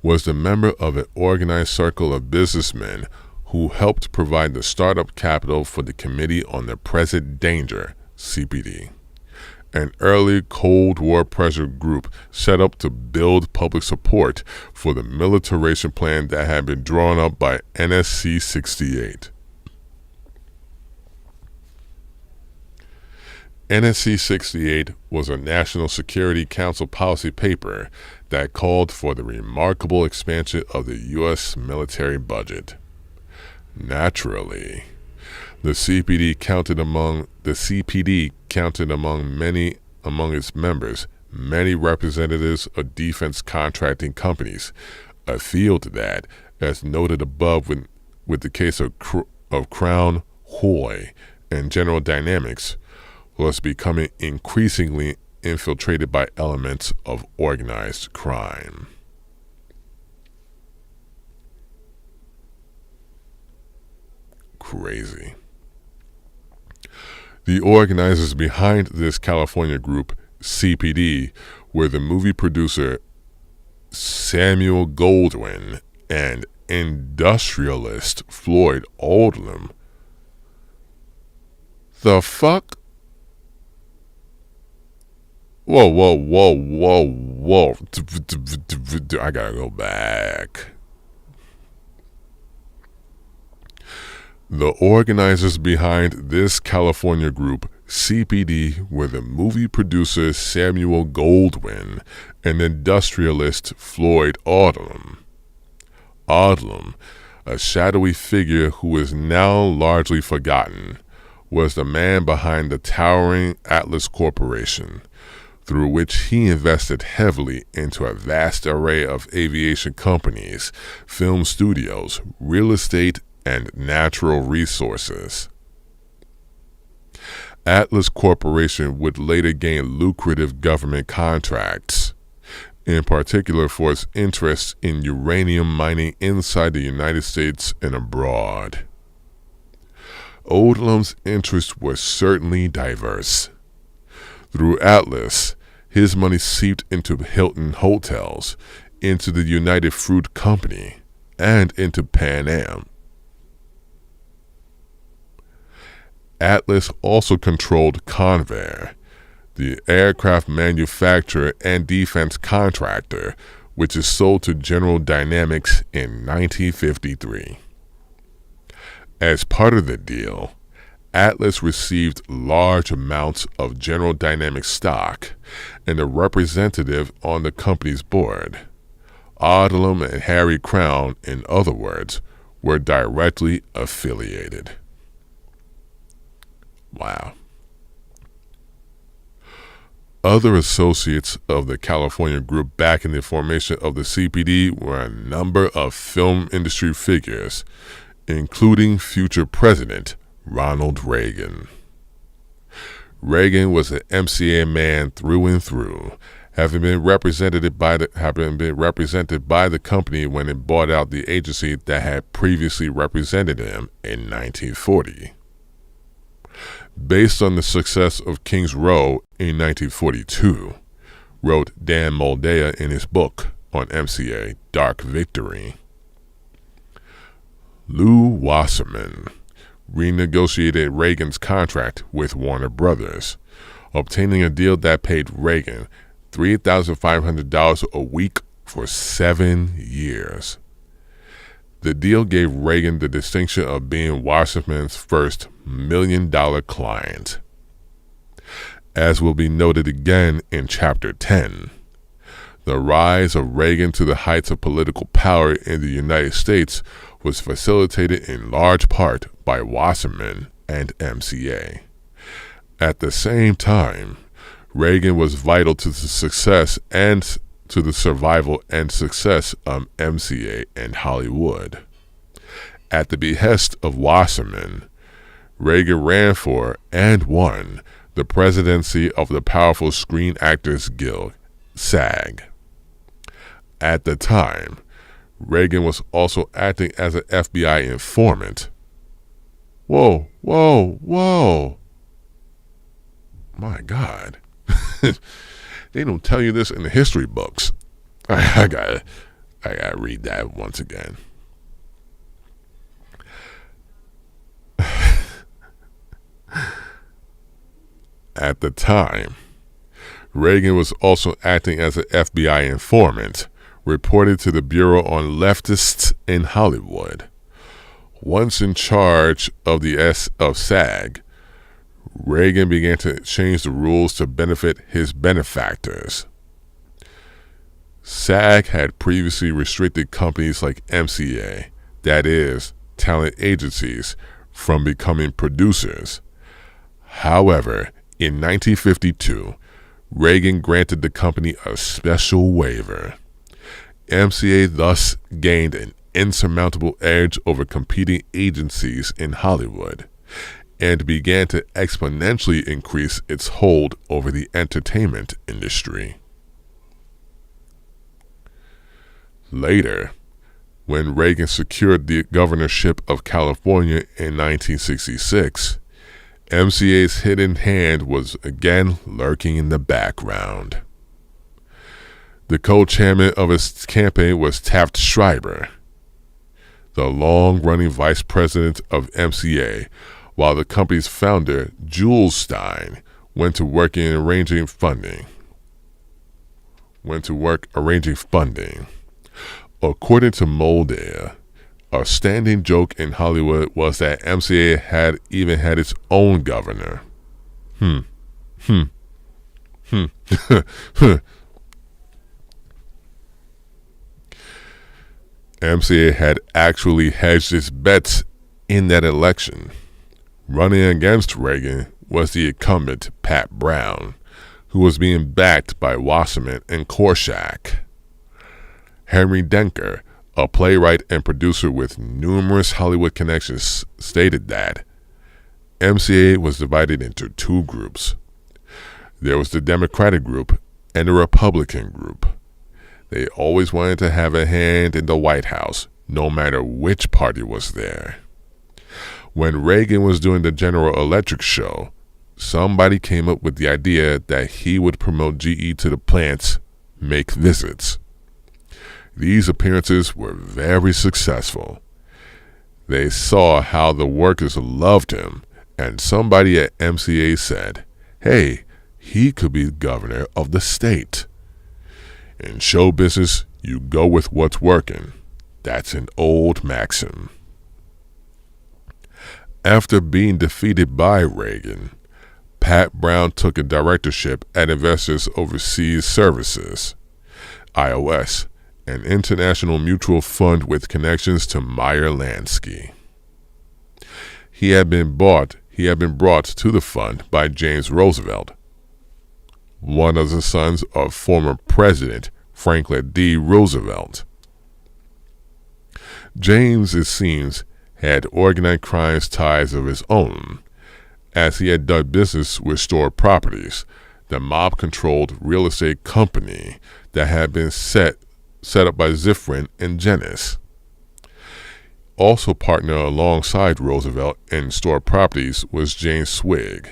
was the member of an organized circle of businessmen who helped provide the startup capital for the Committee on the Present Danger, CPD, an early Cold War pressure group set up to build public support for the militarization plan that had been drawn up by NSC 68. NSC 68 was a National Security Council policy paper that called for the remarkable expansion of the U.S. military budget. Naturally, the CPD counted among its members many representatives of defense contracting companies, a field that, as noted above with the case of Crown Hoy and General Dynamics, was becoming increasingly infiltrated by elements of organized crime. Crazy. The organizers behind this California group, CPD, were the movie producer Samuel Goldwyn and industrialist Floyd Oldham. The fuck? Whoa, whoa, whoa, whoa, whoa. I gotta go back. The organizers behind this California group, CPD, were the movie producer Samuel Goldwyn and industrialist Floyd Odlum. Odlum, a shadowy figure who is now largely forgotten, was the man behind the towering Atlas Corporation, through which he invested heavily into a vast array of aviation companies, film studios, real estate, and natural resources. Atlas Corporation would later gain lucrative government contracts, in particular for its interests in uranium mining inside the United States and abroad. Odlum's interests were certainly diverse. Through Atlas, his money seeped into Hilton Hotels, into the United Fruit Company, and into Pan Am. Atlas also controlled Convair, the aircraft manufacturer and defense contractor, which is sold to General Dynamics in 1953. As part of the deal, Atlas received large amounts of General Dynamics stock and a representative on the company's board. Odlum and Harry Crown, in other words, were directly affiliated. Wow. Other associates of the California group back in the formation of the CPD were a number of film industry figures, including future President Ronald Reagan. Reagan was an MCA man through and through, having been represented by the company when it bought out the agency that had previously represented him in 1940. Based on the success of Kings Row in 1942, wrote Dan Moldea in his book on MCA, Dark Victory. Lew Wasserman renegotiated Reagan's contract with Warner Brothers, obtaining a deal that paid Reagan $3,500 a week for 7 years. The deal gave Reagan the distinction of being Wasserman's first $1 million client. As will be noted again in Chapter 10, the rise of Reagan to the heights of political power in the United States was facilitated in large part by Wasserman and MCA. At the same time, Reagan was vital to the success and to the survival and success of MCA and Hollywood. At the behest of Wasserman, Reagan ran for and won the presidency of the powerful Screen Actors Guild, SAG. At the time, Reagan was also acting as an FBI informant. Whoa, whoa, whoa. My God. They don't tell you this in the history books. I gotta read that once again. At the time, Reagan was also acting as an FBI informant, reported to the Bureau on Leftists in Hollywood. Once in charge of SAG, Reagan began to change the rules to benefit his benefactors. SAG had previously restricted companies like MCA, that is, talent agencies, from becoming producers. However, in 1952, Reagan granted the company a special waiver. MCA thus gained an insurmountable edge over competing agencies in Hollywood and began to exponentially increase its hold over the entertainment industry. Later, when Reagan secured the governorship of California in 1966, MCA's hidden hand was again lurking in the background. The co-chairman of his campaign was Taft Schreiber, the long-running vice president of MCA, while the company's founder, Jules Stein, went to work in arranging funding. went to work arranging funding. According to Mulder, a standing joke in Hollywood was that MCA had even had its own governor. MCA had actually hedged its bets in that election. Running against Reagan was the incumbent Pat Brown, who was being backed by Wasserman and Korshak. Henry Denker, a playwright and producer with numerous Hollywood connections, stated that MCA was divided into two groups. There was the Democratic group and the Republican group. They always wanted to have a hand in the White House, no matter which party was there. When Reagan was doing the General Electric show, somebody came up with the idea that he would promote GE to the plants, make visits. These appearances were very successful. They saw how the workers loved him, and somebody at MCA said, "Hey, he could be governor of the state." In show business, you go with what's working. That's an old maxim. After being defeated by Reagan, Pat Brown took a directorship at Investors Overseas Services, IOS, an international mutual fund with connections to Meyer Lansky. He had been brought to the fund by James Roosevelt, one of the sons of former President Franklin D. Roosevelt. James, it seems, had organized crime ties of his own, as he had done business with Stored Properties, the mob-controlled real estate company that had been set up by Zifrin and Dennis. Also partner alongside Roosevelt in Stored Properties was James Swig,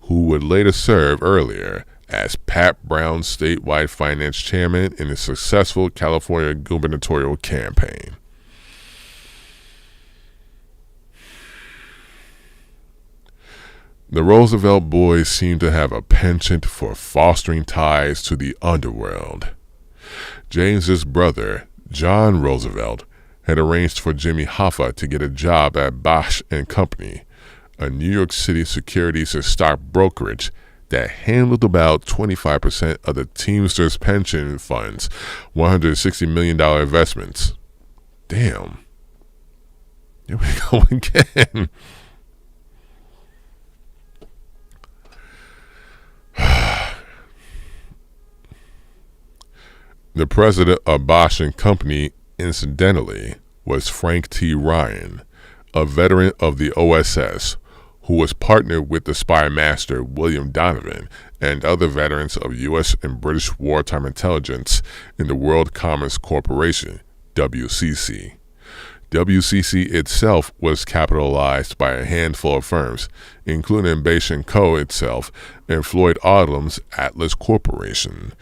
who would later serve earlier as Pat Brown's statewide finance chairman in a successful California gubernatorial campaign. The Roosevelt boys seemed to have a penchant for fostering ties to the underworld. James's brother, John Roosevelt, had arranged for Jimmy Hoffa to get a job at Bosch and Company, a New York City securities and stock brokerage that handled about 25% of the Teamsters pension fund's $160 million investments. Damn. Here we go again. The president of Bosch and Company, incidentally, was Frank T. Ryan, a veteran of the OSS, who was partnered with the spy master William Donovan and other veterans of U.S. and British wartime intelligence in the World Commerce Corporation, WCC. WCC itself was capitalized by a handful of firms, including Bache & Co. itself and Floyd Odlum's Atlas Corporation,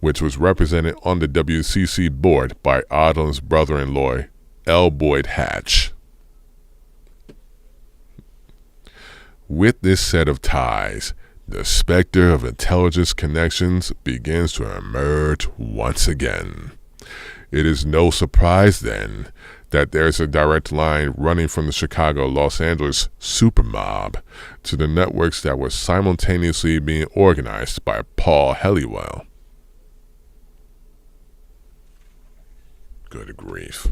which was represented on the WCC board by Odlum's brother-in-law, L. Boyd Hatch. With this set of ties, the specter of intelligence connections begins to emerge once again. It is no surprise, then, that there's a direct line running from the Chicago-Los Angeles supermob to the networks that were simultaneously being organized by Paul Helliwell. Good grief.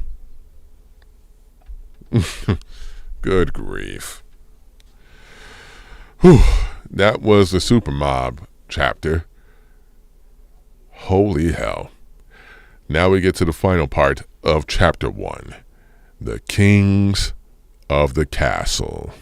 Good grief. Whew. That was the supermob chapter. Holy hell. Now we get to the final part of chapter 1. The Kings of the Castle.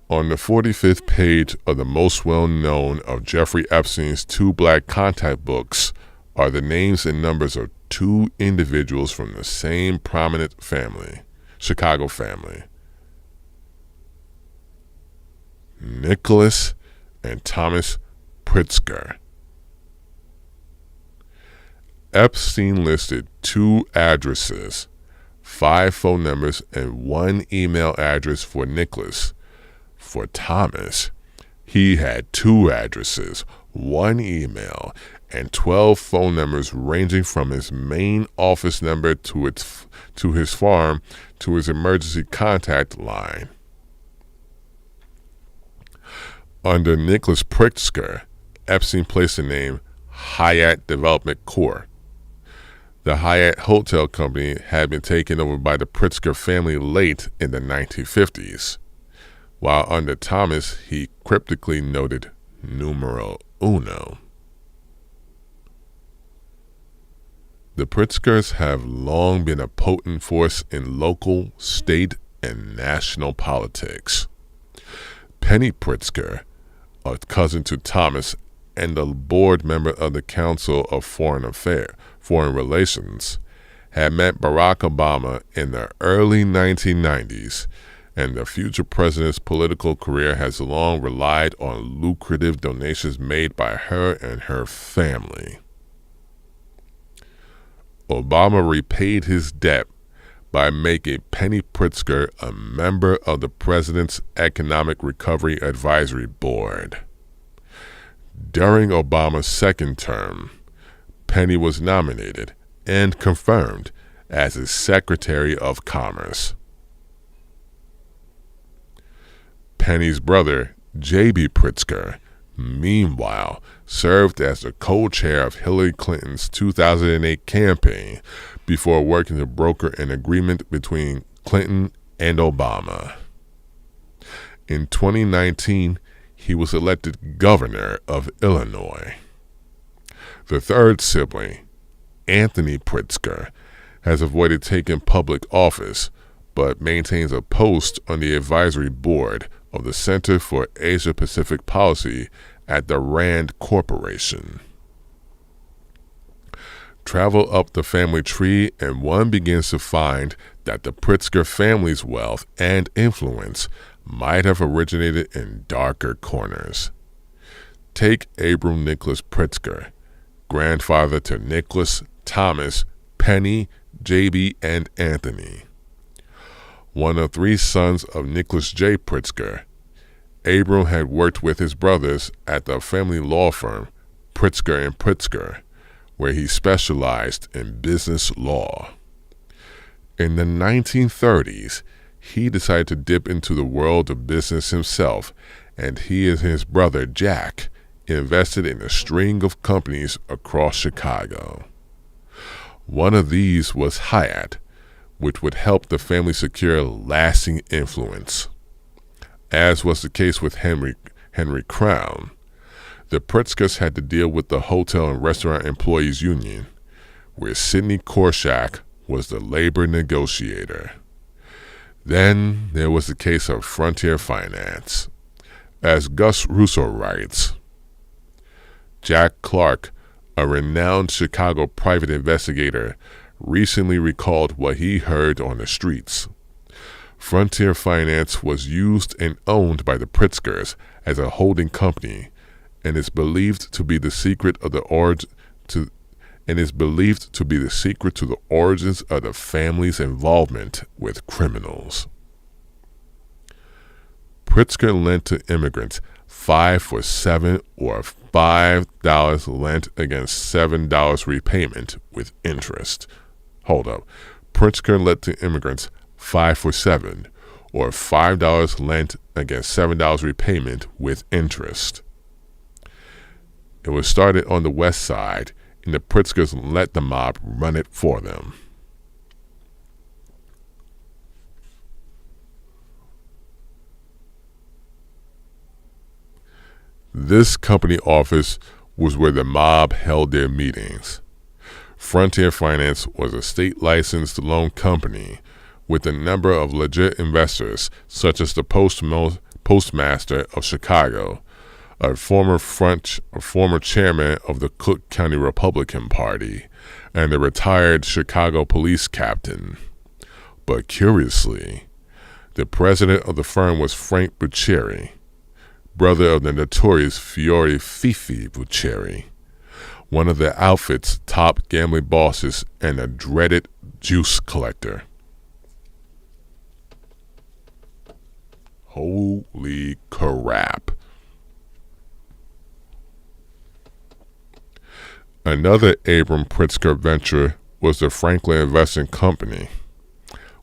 On the 45th page of the most well-known of Jeffrey Epstein's 2 black contact books are the names and numbers of 2 individuals from the same prominent family, Chicago family. Nicholas and Thomas Pritzker. Epstein listed 2 addresses, 5 phone numbers, and 1 email address for Nicholas. For Thomas, he had 2 addresses, 1 email, and 12 phone numbers ranging from his main office number to his farm to his emergency contact line. Under Nicholas Pritzker, Epstein placed the name Hyatt Development Corp. The Hyatt Hotel Company had been taken over by the Pritzker family late in the 1950s, while under Thomas he cryptically noted numero uno. The Pritzkers have long been a potent force in local, state, and national politics. Penny Pritzker, a cousin to Thomas and a board member of the Council of Foreign Relations, had met Barack Obama in the early 1990s, and the future president's political career has long relied on lucrative donations made by her and her family. Obama repaid his debt by making Penny Pritzker a member of the President's Economic Recovery Advisory Board. During Obama's second term, Penny was nominated and confirmed as his Secretary of Commerce. Penny's brother, J.B. Pritzker, meanwhile, served as the co-chair of Hillary Clinton's 2008 campaign before working to broker an agreement between Clinton and Obama. In 2019, he was elected governor of Illinois. The third sibling, Anthony Pritzker, has avoided taking public office, but maintains a post on the advisory board of the Center for Asia-Pacific Policy at the Rand Corporation. Travel up the family tree and one begins to find that the Pritzker family's wealth and influence might have originated in darker corners. Take Abram Nicholas Pritzker, grandfather to Nicholas, Thomas, Penny, J.B., and Anthony. One of 3 sons of Nicholas J. Pritzker, Abram had worked with his brothers at the family law firm Pritzker & Pritzker, where he specialized in business law. In the 1930s, he decided to dip into the world of business himself, and he and his brother Jack invested in a string of companies across Chicago. One of these was Hyatt, which would help the family secure lasting influence. As was the case with Henry Crown, the Pritzkers had to deal with the Hotel and Restaurant Employees Union, where Sidney Korshak was the labor negotiator. Then there was the case of Frontier Finance. As Gus Russo writes, Jack Clark, a renowned Chicago private investigator, recently recalled what he heard on the streets. Frontier Finance was used and owned by the Pritzkers as a holding company, and is believed to be the secret to the origins of the family's involvement with criminals. Pritzker lent to immigrants 5 for $7 or $5 lent against $7 repayment with interest. Hold up. Pritzker lent to immigrants 5 for $7 or $5 lent against $7 repayment with interest. It was started on the West Side, and the Pritzkers let the mob run it for them. This company office was where the mob held their meetings. Frontier Finance was a state-licensed loan company with a number of legit investors, such as the Postmaster of Chicago, a former chairman of the Cook County Republican Party, and a retired Chicago police captain. But curiously, the president of the firm was Frank Bucieri, brother of the notorious Fiore Fifi Bucieri, one of the outfit's top gambling bosses and a dreaded juice collector. Holy crap. Another Abram Pritzker venture was the Franklin Investment Company,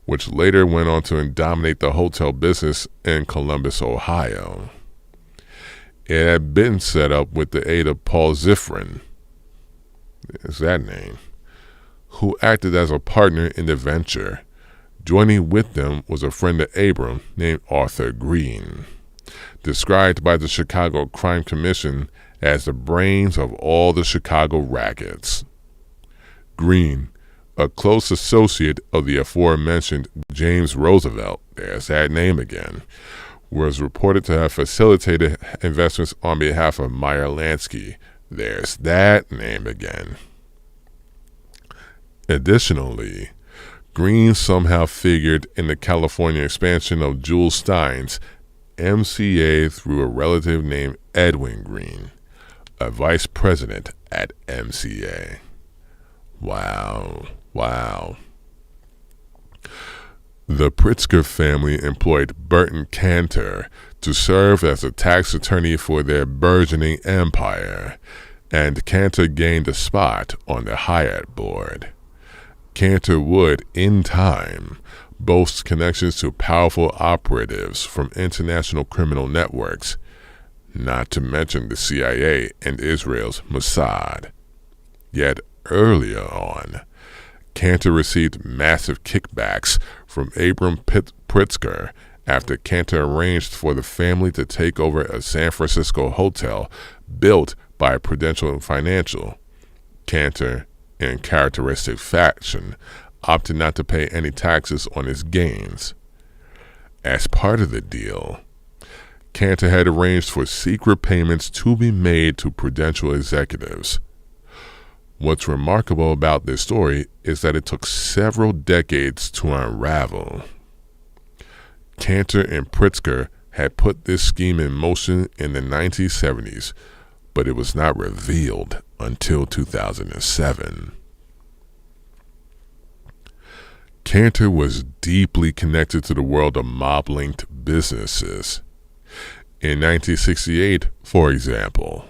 which later went on to dominate the hotel business in Columbus, Ohio. It had been set up with the aid of Paul Zifrin, is that name, who acted as a partner in the venture. Joining with them was a friend of Abram named Arthur Greene, described by the Chicago Crime Commission as the brains of all the Chicago rackets. Greene, a close associate of the aforementioned James Roosevelt, there's that name again, was reported to have facilitated investments on behalf of Meyer Lansky, there's that name again. Additionally, Greene somehow figured in the California expansion of Jules Stein's MCA through a relative named Edwin Greene, a vice president at MCA. Wow. The Pritzker family employed Burton Cantor to serve as a tax attorney for their burgeoning empire, and Cantor gained a spot on the Hyatt board. Cantor would, in time, boast connections to powerful operatives from international criminal networks, not to mention the CIA and Israel's Mossad. Yet earlier on, Cantor received massive kickbacks from Abram Pritzker after Cantor arranged for the family to take over a San Francisco hotel built by Prudential Financial. Cantor, in characteristic fashion, opted not to pay any taxes on his gains. As part of the deal, Cantor had arranged for secret payments to be made to Prudential executives. What's remarkable about this story is that it took several decades to unravel. Cantor and Pritzker had put this scheme in motion in the 1970s, but it was not revealed until 2007. Cantor was deeply connected to the world of mob-linked businesses. In 1968, for example,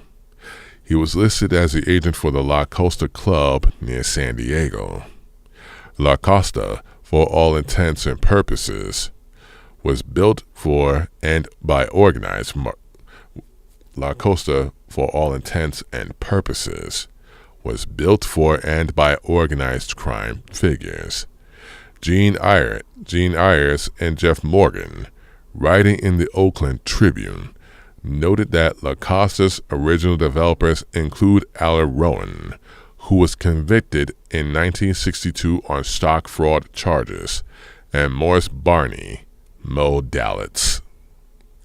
he was listed as the agent for the La Costa Club near San Diego. La Costa, for all intents and purposes, was built for and by organized La Costa, for all intents and purposes, was built for and by organized crime figures. Gene Ayers and Jeff Morgan, writing in the Oakland Tribune, noted that La Costa's original developers include Alan Rowan, who was convicted in 1962 on stock fraud charges, and Morris Barney, Mo Dalitz,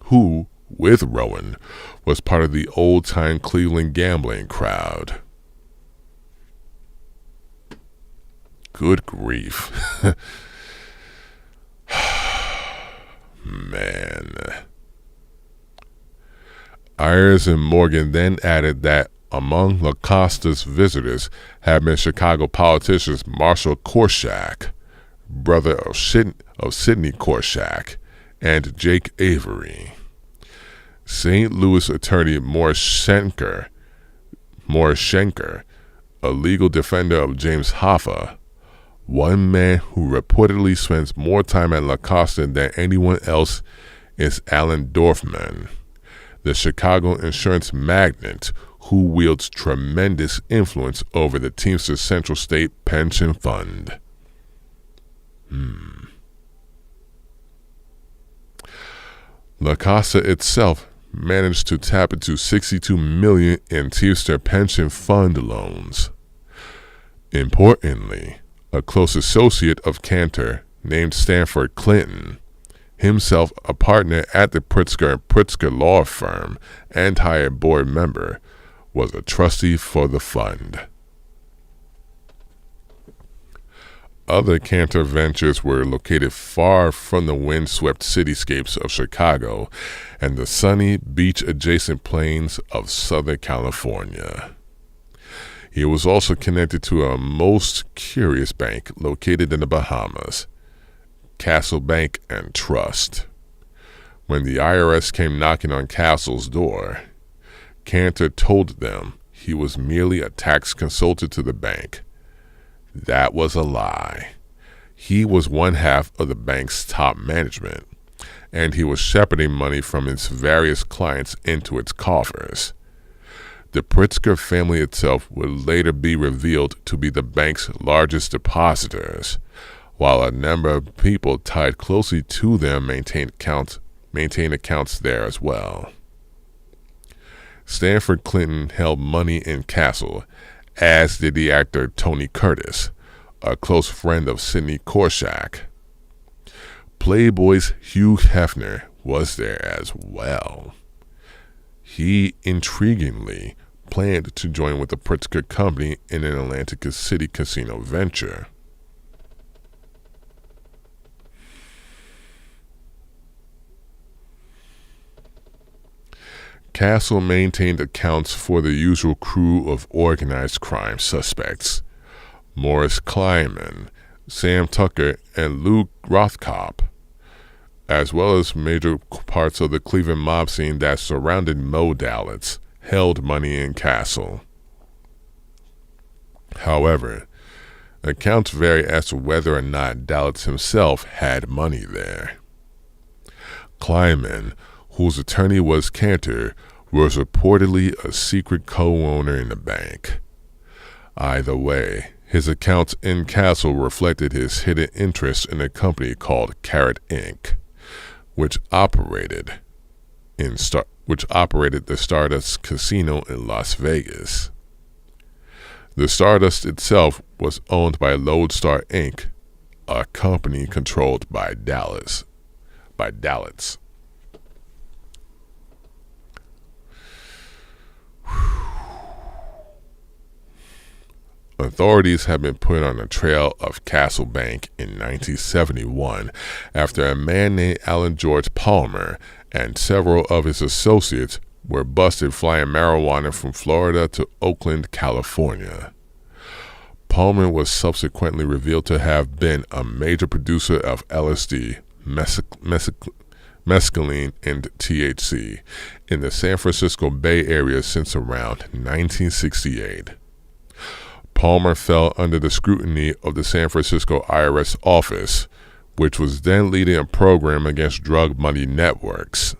who, with Rowan, was part of the old-time Cleveland gambling crowd. Good grief. Man. Ayers and Morgan then added that among La Costa's visitors had been Chicago politicians Marshall Korshak, brother of Sidney Korshak, and Jake Avery. St. Louis attorney Morris Schenker, a legal defender of James Hoffa, one man who reportedly spends more time at La Costa than anyone else, is Alan Dorfman, the Chicago insurance magnate who wields tremendous influence over the Teamsters Central State Pension Fund. La Costa itself managed to tap into $62 million in Teamster pension fund loans. Importantly, a close associate of Cantor named Stanford Clinton, himself a partner at the Pritzker law firm and hired board member, was a trustee for the fund. Other Cantor ventures were located far from the windswept cityscapes of Chicago and the sunny, beach-adjacent plains of Southern California. He was also connected to a most curious bank located in the Bahamas, Castle Bank and Trust. When the IRS came knocking on Castle's door, Cantor told them he was merely a tax consultant to the bank. That was a lie. He was one half of the bank's top management, and he was shepherding money from its various clients into its coffers. The Pritzker family itself would later be revealed to be the bank's largest depositors, while a number of people tied closely to them maintained accounts there as well. Stanford Clinton held money in Castle, as did the actor Tony Curtis, a close friend of Sidney Korshak. Playboy's Hugh Hefner was there as well. He intriguingly planned to join with the Pritzker Company in an Atlantic City casino venture. Castle maintained accounts for the usual crew of organized crime suspects: Morris Kleiman, Sam Tucker, and Lou Rothkopf, as well as major parts of the Cleveland mob scene that surrounded Mo Dallas, held money in Castle. However, accounts vary as to whether or not Dallas himself had money there. Kleiman, whose attorney was Cantor, was reportedly a secret co-owner in the bank. Either way, his accounts in Castle reflected his hidden interest in a company called Carrot Inc., which operated the Stardust Casino in Las Vegas. The Stardust itself was owned by Lodestar Inc., a company controlled by Dallas. Authorities have been put on the trail of Castle Bank in 1971 after a man named Alan George Palmer and several of his associates were busted flying marijuana from Florida to Oakland, California. Palmer was subsequently revealed to have been a major producer of LSD, mescaline, and THC in the San Francisco Bay Area since around 1968. Palmer fell under the scrutiny of the San Francisco IRS office, which was then leading a program against drug money networks.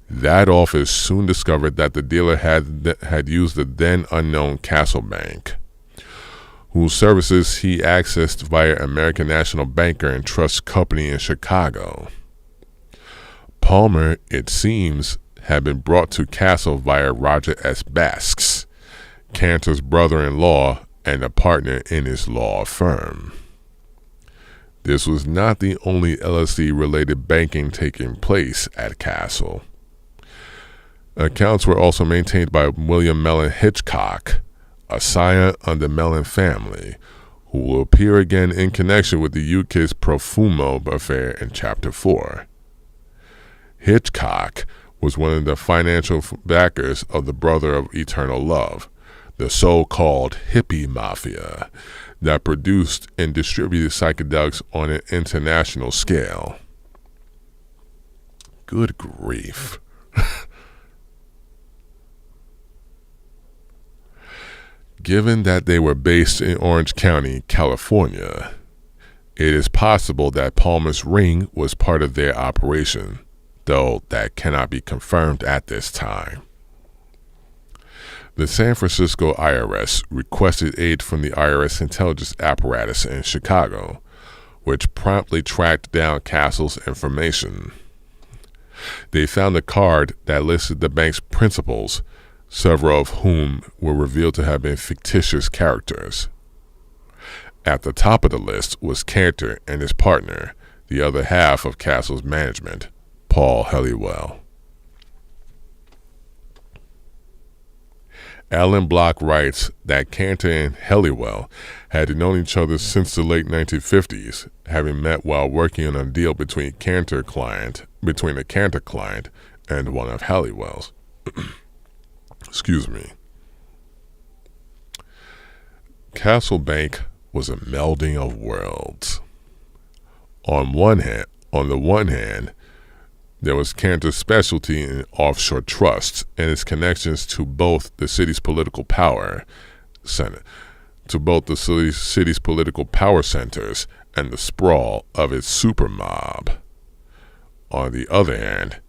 That office soon discovered that the dealer had used the then unknown Castle Bank, whose services he accessed via American National Banker and Trust Company in Chicago. Palmer, it seems, had been brought to Castle via Roger S. Basks, Cantor's brother-in-law and a partner in his law firm. This was not the only LSD-related banking taking place at Castle. Accounts were also maintained by William Mellon Hitchcock, a scion of the Mellon family, who will appear again in connection with the UK's Profumo affair in Chapter 4. Hitchcock was one of the financial backers of the Brother of Eternal Love, the so-called hippie mafia that produced and distributed psychedelics on an international scale. Good grief. Given that they were based in Orange County, California, it is possible that Palmer's ring was part of their operation, though that cannot be confirmed at this time. The San Francisco IRS requested aid from the IRS intelligence apparatus in Chicago, which promptly tracked down Castle's information. They found a card that listed the bank's principals, several of whom were revealed to have been fictitious characters. At the top of the list was Cantor and his partner, the other half of Castle's management, Paul Helliwell. Alan Block writes that Cantor and Helliwell had known each other since the late 1950s, having met while working on a deal between a Cantor client and one of Helliwell's. Excuse me. Castle Bank was a melding of worlds. On the one hand, There was Cantor's specialty in offshore trusts and its connections to both the city's political power center, political power centers and the sprawl of its super mob. On the other hand,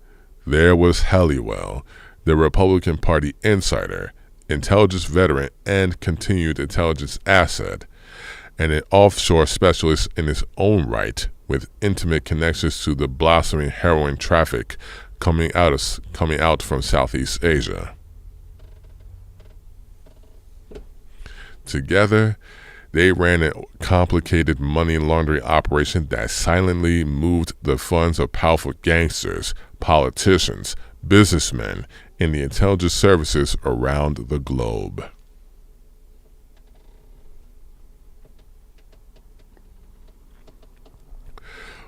there was Halliwell, the Republican Party insider, intelligence veteran, and continued intelligence asset, and an offshore specialist in his own right, with intimate connections to the blossoming heroin traffic coming out from Southeast Asia. Together, they ran a complicated money laundering operation that silently moved the funds of powerful gangsters, politicians, businessmen, and the intelligence services around the globe.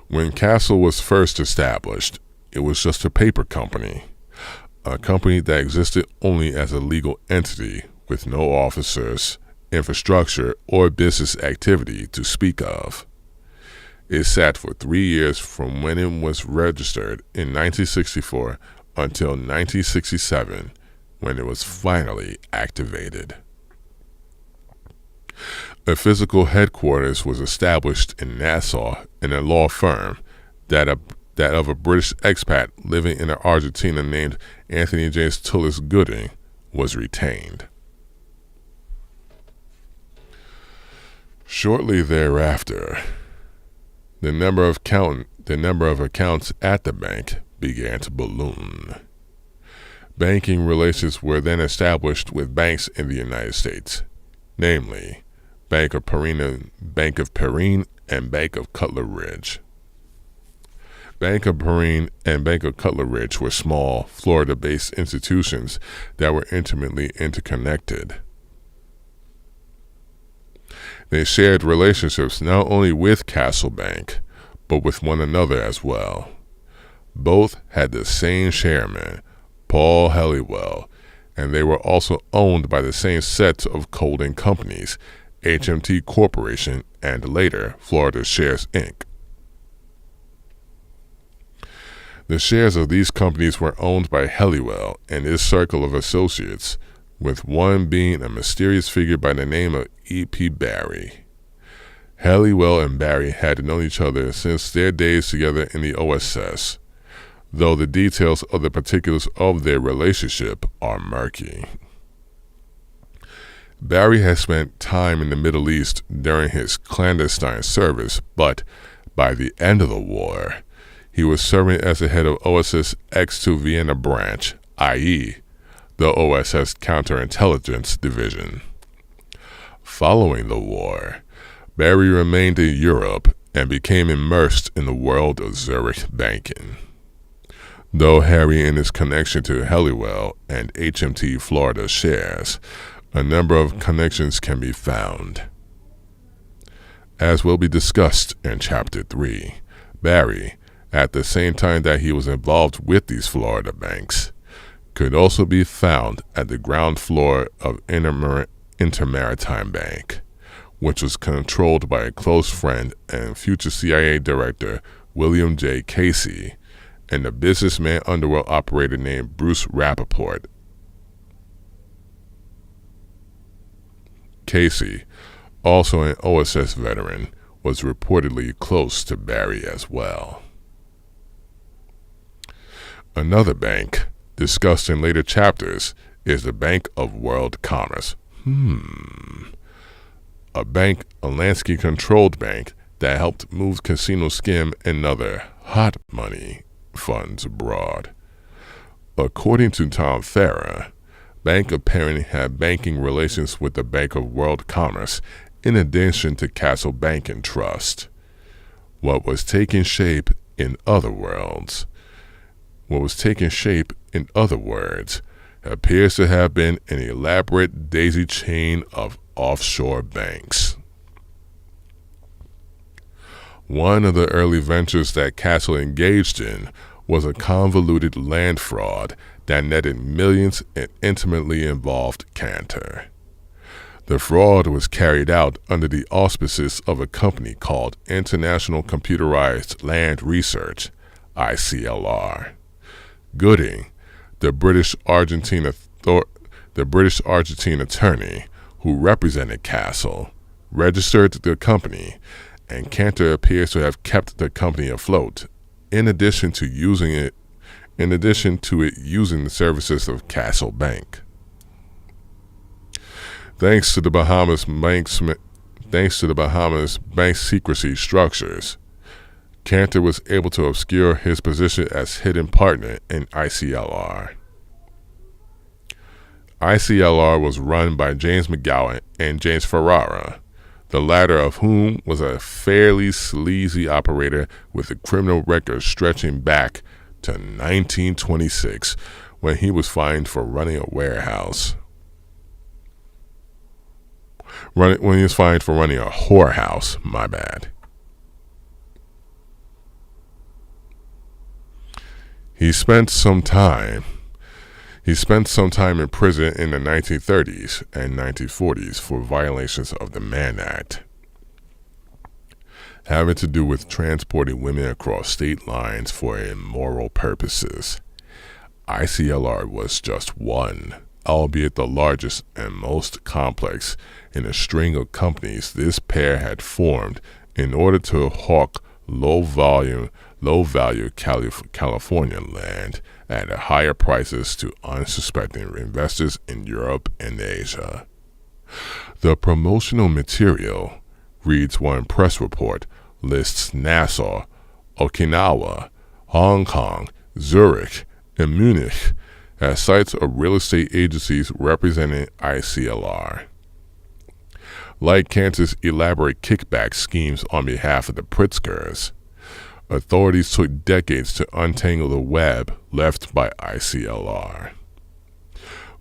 When Castle was first established, it was just a paper company, a company that existed only as a legal entity with no officers, infrastructure, or business activity to speak of. It sat for 3 years from when it was registered in 1964 until 1967, when it was finally activated. A physical headquarters was established in Nassau, and a law firm, that of a British expat living in Argentina named Anthony James Tullis Gooding, was retained. Shortly thereafter, the number of accounts at the bank began to balloon. Banking relations were then established with banks in the United States, namely Bank of Perrine and Bank of Cutler Ridge. Bank of Perrine and Bank of Cutler Ridge were small, Florida-based institutions that were intimately interconnected. They shared relationships not only with Castle Bank, but with one another as well. Both had the same chairman, Paul Halliwell, and they were also owned by the same set of holding companies, HMT Corporation and later Florida Shares Inc. The shares of these companies were owned by Halliwell and his circle of associates, with one being a mysterious figure by the name of E.P. Barry. Halliwell and Barry had known each other since their days together in the OSS, though the details of the particulars of their relationship are murky. Barry had spent time in the Middle East during his clandestine service, but by the end of the war, he was serving as the head of OSS X2 Vienna branch, i.e., the OSS Counterintelligence Division. Following the war, Barry remained in Europe and became immersed in the world of Zurich banking. Though Harry and his connection to Halliwell and HMT Florida Shares, a number of connections can be found. As will be discussed in Chapter 3, Barry, at the same time that he was involved with these Florida banks, could also be found at the ground floor of Intermaritime Bank, which was controlled by a close friend and future CIA Director William J. Casey, and a businessman underworld operator named Bruce Rappaport. Casey, also an OSS veteran, was reportedly close to Barry as well. Another bank, discussed in later chapters, is the Bank of World Commerce. A Lansky-controlled bank that helped move casino skim and other hot money funds abroad. According to Tom Farah, Bank apparently had banking relations with the Bank of World Commerce in addition to Castle Bank and Trust. What was taking shape in other words, appears to have been an elaborate daisy chain of offshore banks. One of the early ventures that Castle engaged in was a convoluted land fraud that netted millions and intimately involved Cantor. The fraud was carried out under the auspices of a company called International Computerized Land Research, ICLR. Gooding, the British Argentine attorney who represented Castle, registered the company, and Cantor appears to have kept the company afloat, in addition to it using the services of Castle Bank. Thanks to the Bahamas bank secrecy structures, Cantor was able to obscure his position as hidden partner in ICLR. ICLR was run by James McGowan and James Ferrara, the latter of whom was a fairly sleazy operator with a criminal record stretching back to 1926, when he was fined for running a warehouse. When he was fined for running a whorehouse, my bad. He spent some time in prison in the 1930s and 1940s for violations of the Mann Act, having to do with transporting women across state lines for immoral purposes. ICLR was just one, albeit the largest and most complex, in a string of companies this pair had formed in order to hawk low-value California land at higher prices to unsuspecting investors in Europe and Asia. The promotional material, reads one press report, lists Nassau, Okinawa, Hong Kong, Zurich, and Munich as sites of real estate agencies representing ICLR. Like Cantor's elaborate kickback schemes on behalf of the Pritzkers, authorities took decades to untangle the web left by ICLR.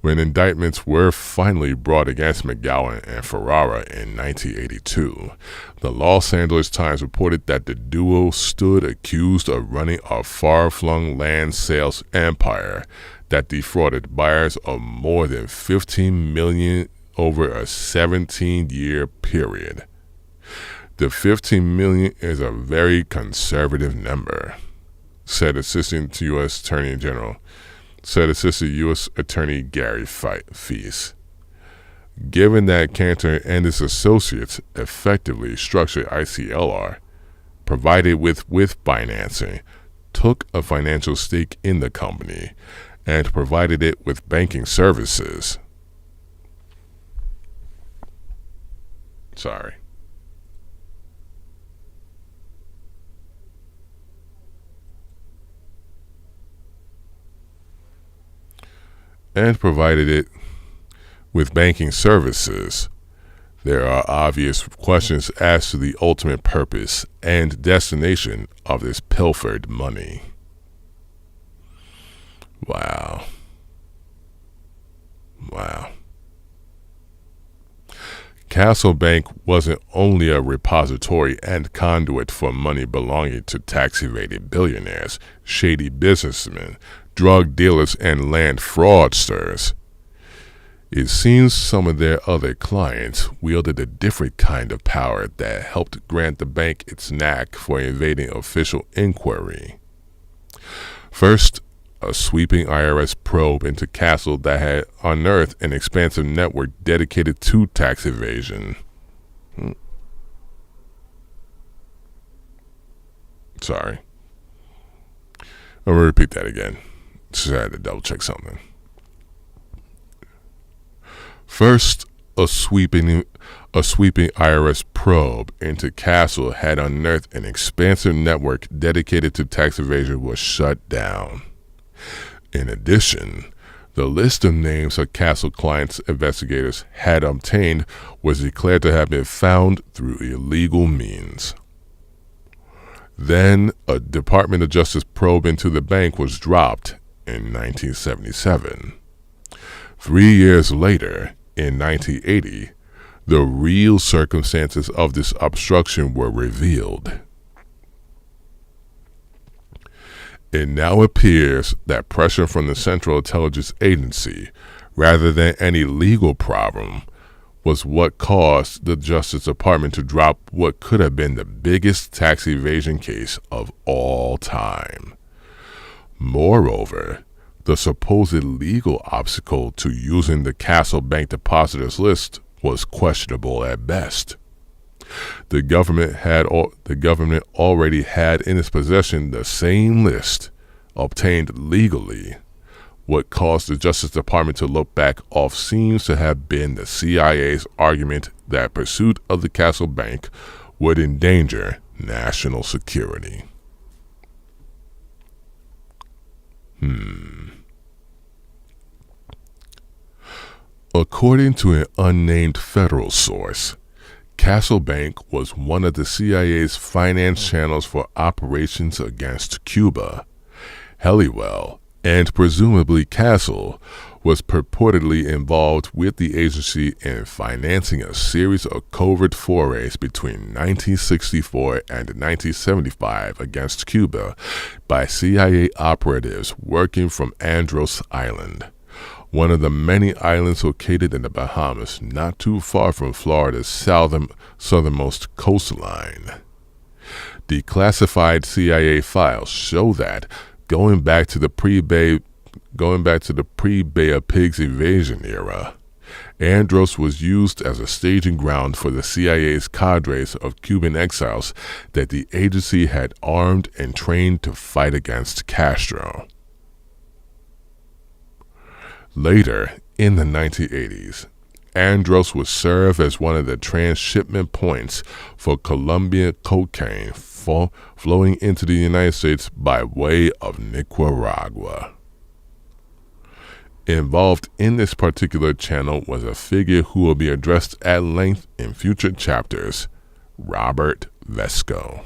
When indictments were finally brought against McGowan and Ferrara in 1982, the Los Angeles Times reported that the duo stood accused of running a far-flung land sales empire that defrauded buyers of more than $15 million over a 17-year period. The $15 million is a very conservative number, said Assistant U.S. Attorney Gary Feast. Given that Cantor and his associates effectively structured ICLR, provided with financing, took a financial stake in the company, and provided it with banking services. There are obvious questions as to the ultimate purpose and destination of this pilfered money. Wow. Castle Bank wasn't only a repository and conduit for money belonging to tax-evading billionaires, shady businessmen, drug dealers, and land fraudsters. It seems some of their other clients wielded a different kind of power that helped grant the bank its knack for evading official inquiry. First, a sweeping IRS probe into Castle that had unearthed an expansive network dedicated to tax evasion. Sorry. I'm going to repeat that again. Just had to double check something. First, a sweeping IRS probe into Castle had unearthed an expansive network dedicated to tax evasion was shut down. In addition, the list of names of Castle clients investigators had obtained was declared to have been found through illegal means. Then, a Department of Justice probe into the bank was dropped in 1977. 3 years later, in 1980, the real circumstances of this obstruction were revealed. It now appears that pressure from the Central Intelligence Agency, rather than any legal problem, was what caused the Justice Department to drop what could have been the biggest tax evasion case of all time. Moreover, the supposed legal obstacle to using the Castle Bank depositors list was questionable at best. The government already had in its possession the same list obtained legally. What caused the Justice Department to look back off seems to have been the CIA's argument that pursuit of the Castle Bank would endanger national security. According to an unnamed federal source, Castle Bank was one of the CIA's finance channels for operations against Cuba. Helliwell, and presumably Castle, was purportedly involved with the agency in financing a series of covert forays between 1964 and 1975 against Cuba by CIA operatives working from Andros Island, one of the many islands located in the Bahamas not too far from Florida's southernmost coastline. Declassified CIA files show that, going back to the pre-Bay of Pigs invasion era, Andros was used as a staging ground for the CIA's cadres of Cuban exiles that the agency had armed and trained to fight against Castro. Later, in the 1980s, Andros would serve as one of the transshipment points for Colombian cocaine flowing into the United States by way of Nicaragua. Involved in this particular channel was a figure who will be addressed at length in future chapters, Robert Vesco.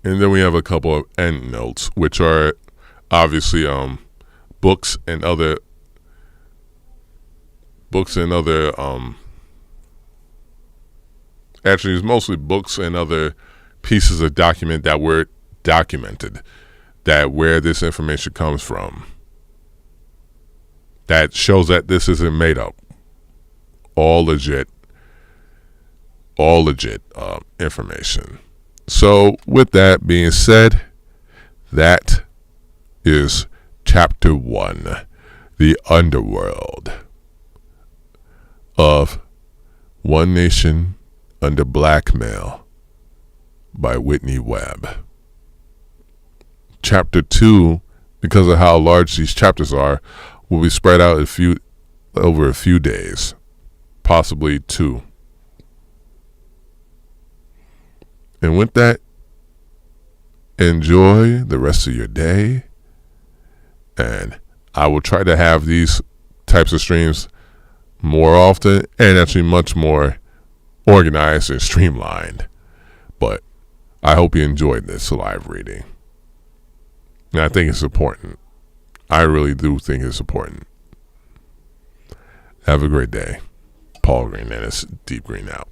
And then we have a couple of endnotes, which are obviously books and other actually it's mostly books and other pieces of document that were documented, that where this information comes from, that shows that this isn't made up, all legit information. So with that being said, that is chapter 1, the underworld of One Nation Under Blackmail by Whitney Webb. Chapter 2, because of how large these chapters are, will be spread out over a few days, possibly 2. And with that, enjoy the rest of your day. And I will try to have these types of streams more often and actually much more organized and streamlined. But I hope you enjoyed this live reading. And I think it's important. I really do think it's important. Have a great day. Paul Greene-Dennis, Deep Green out.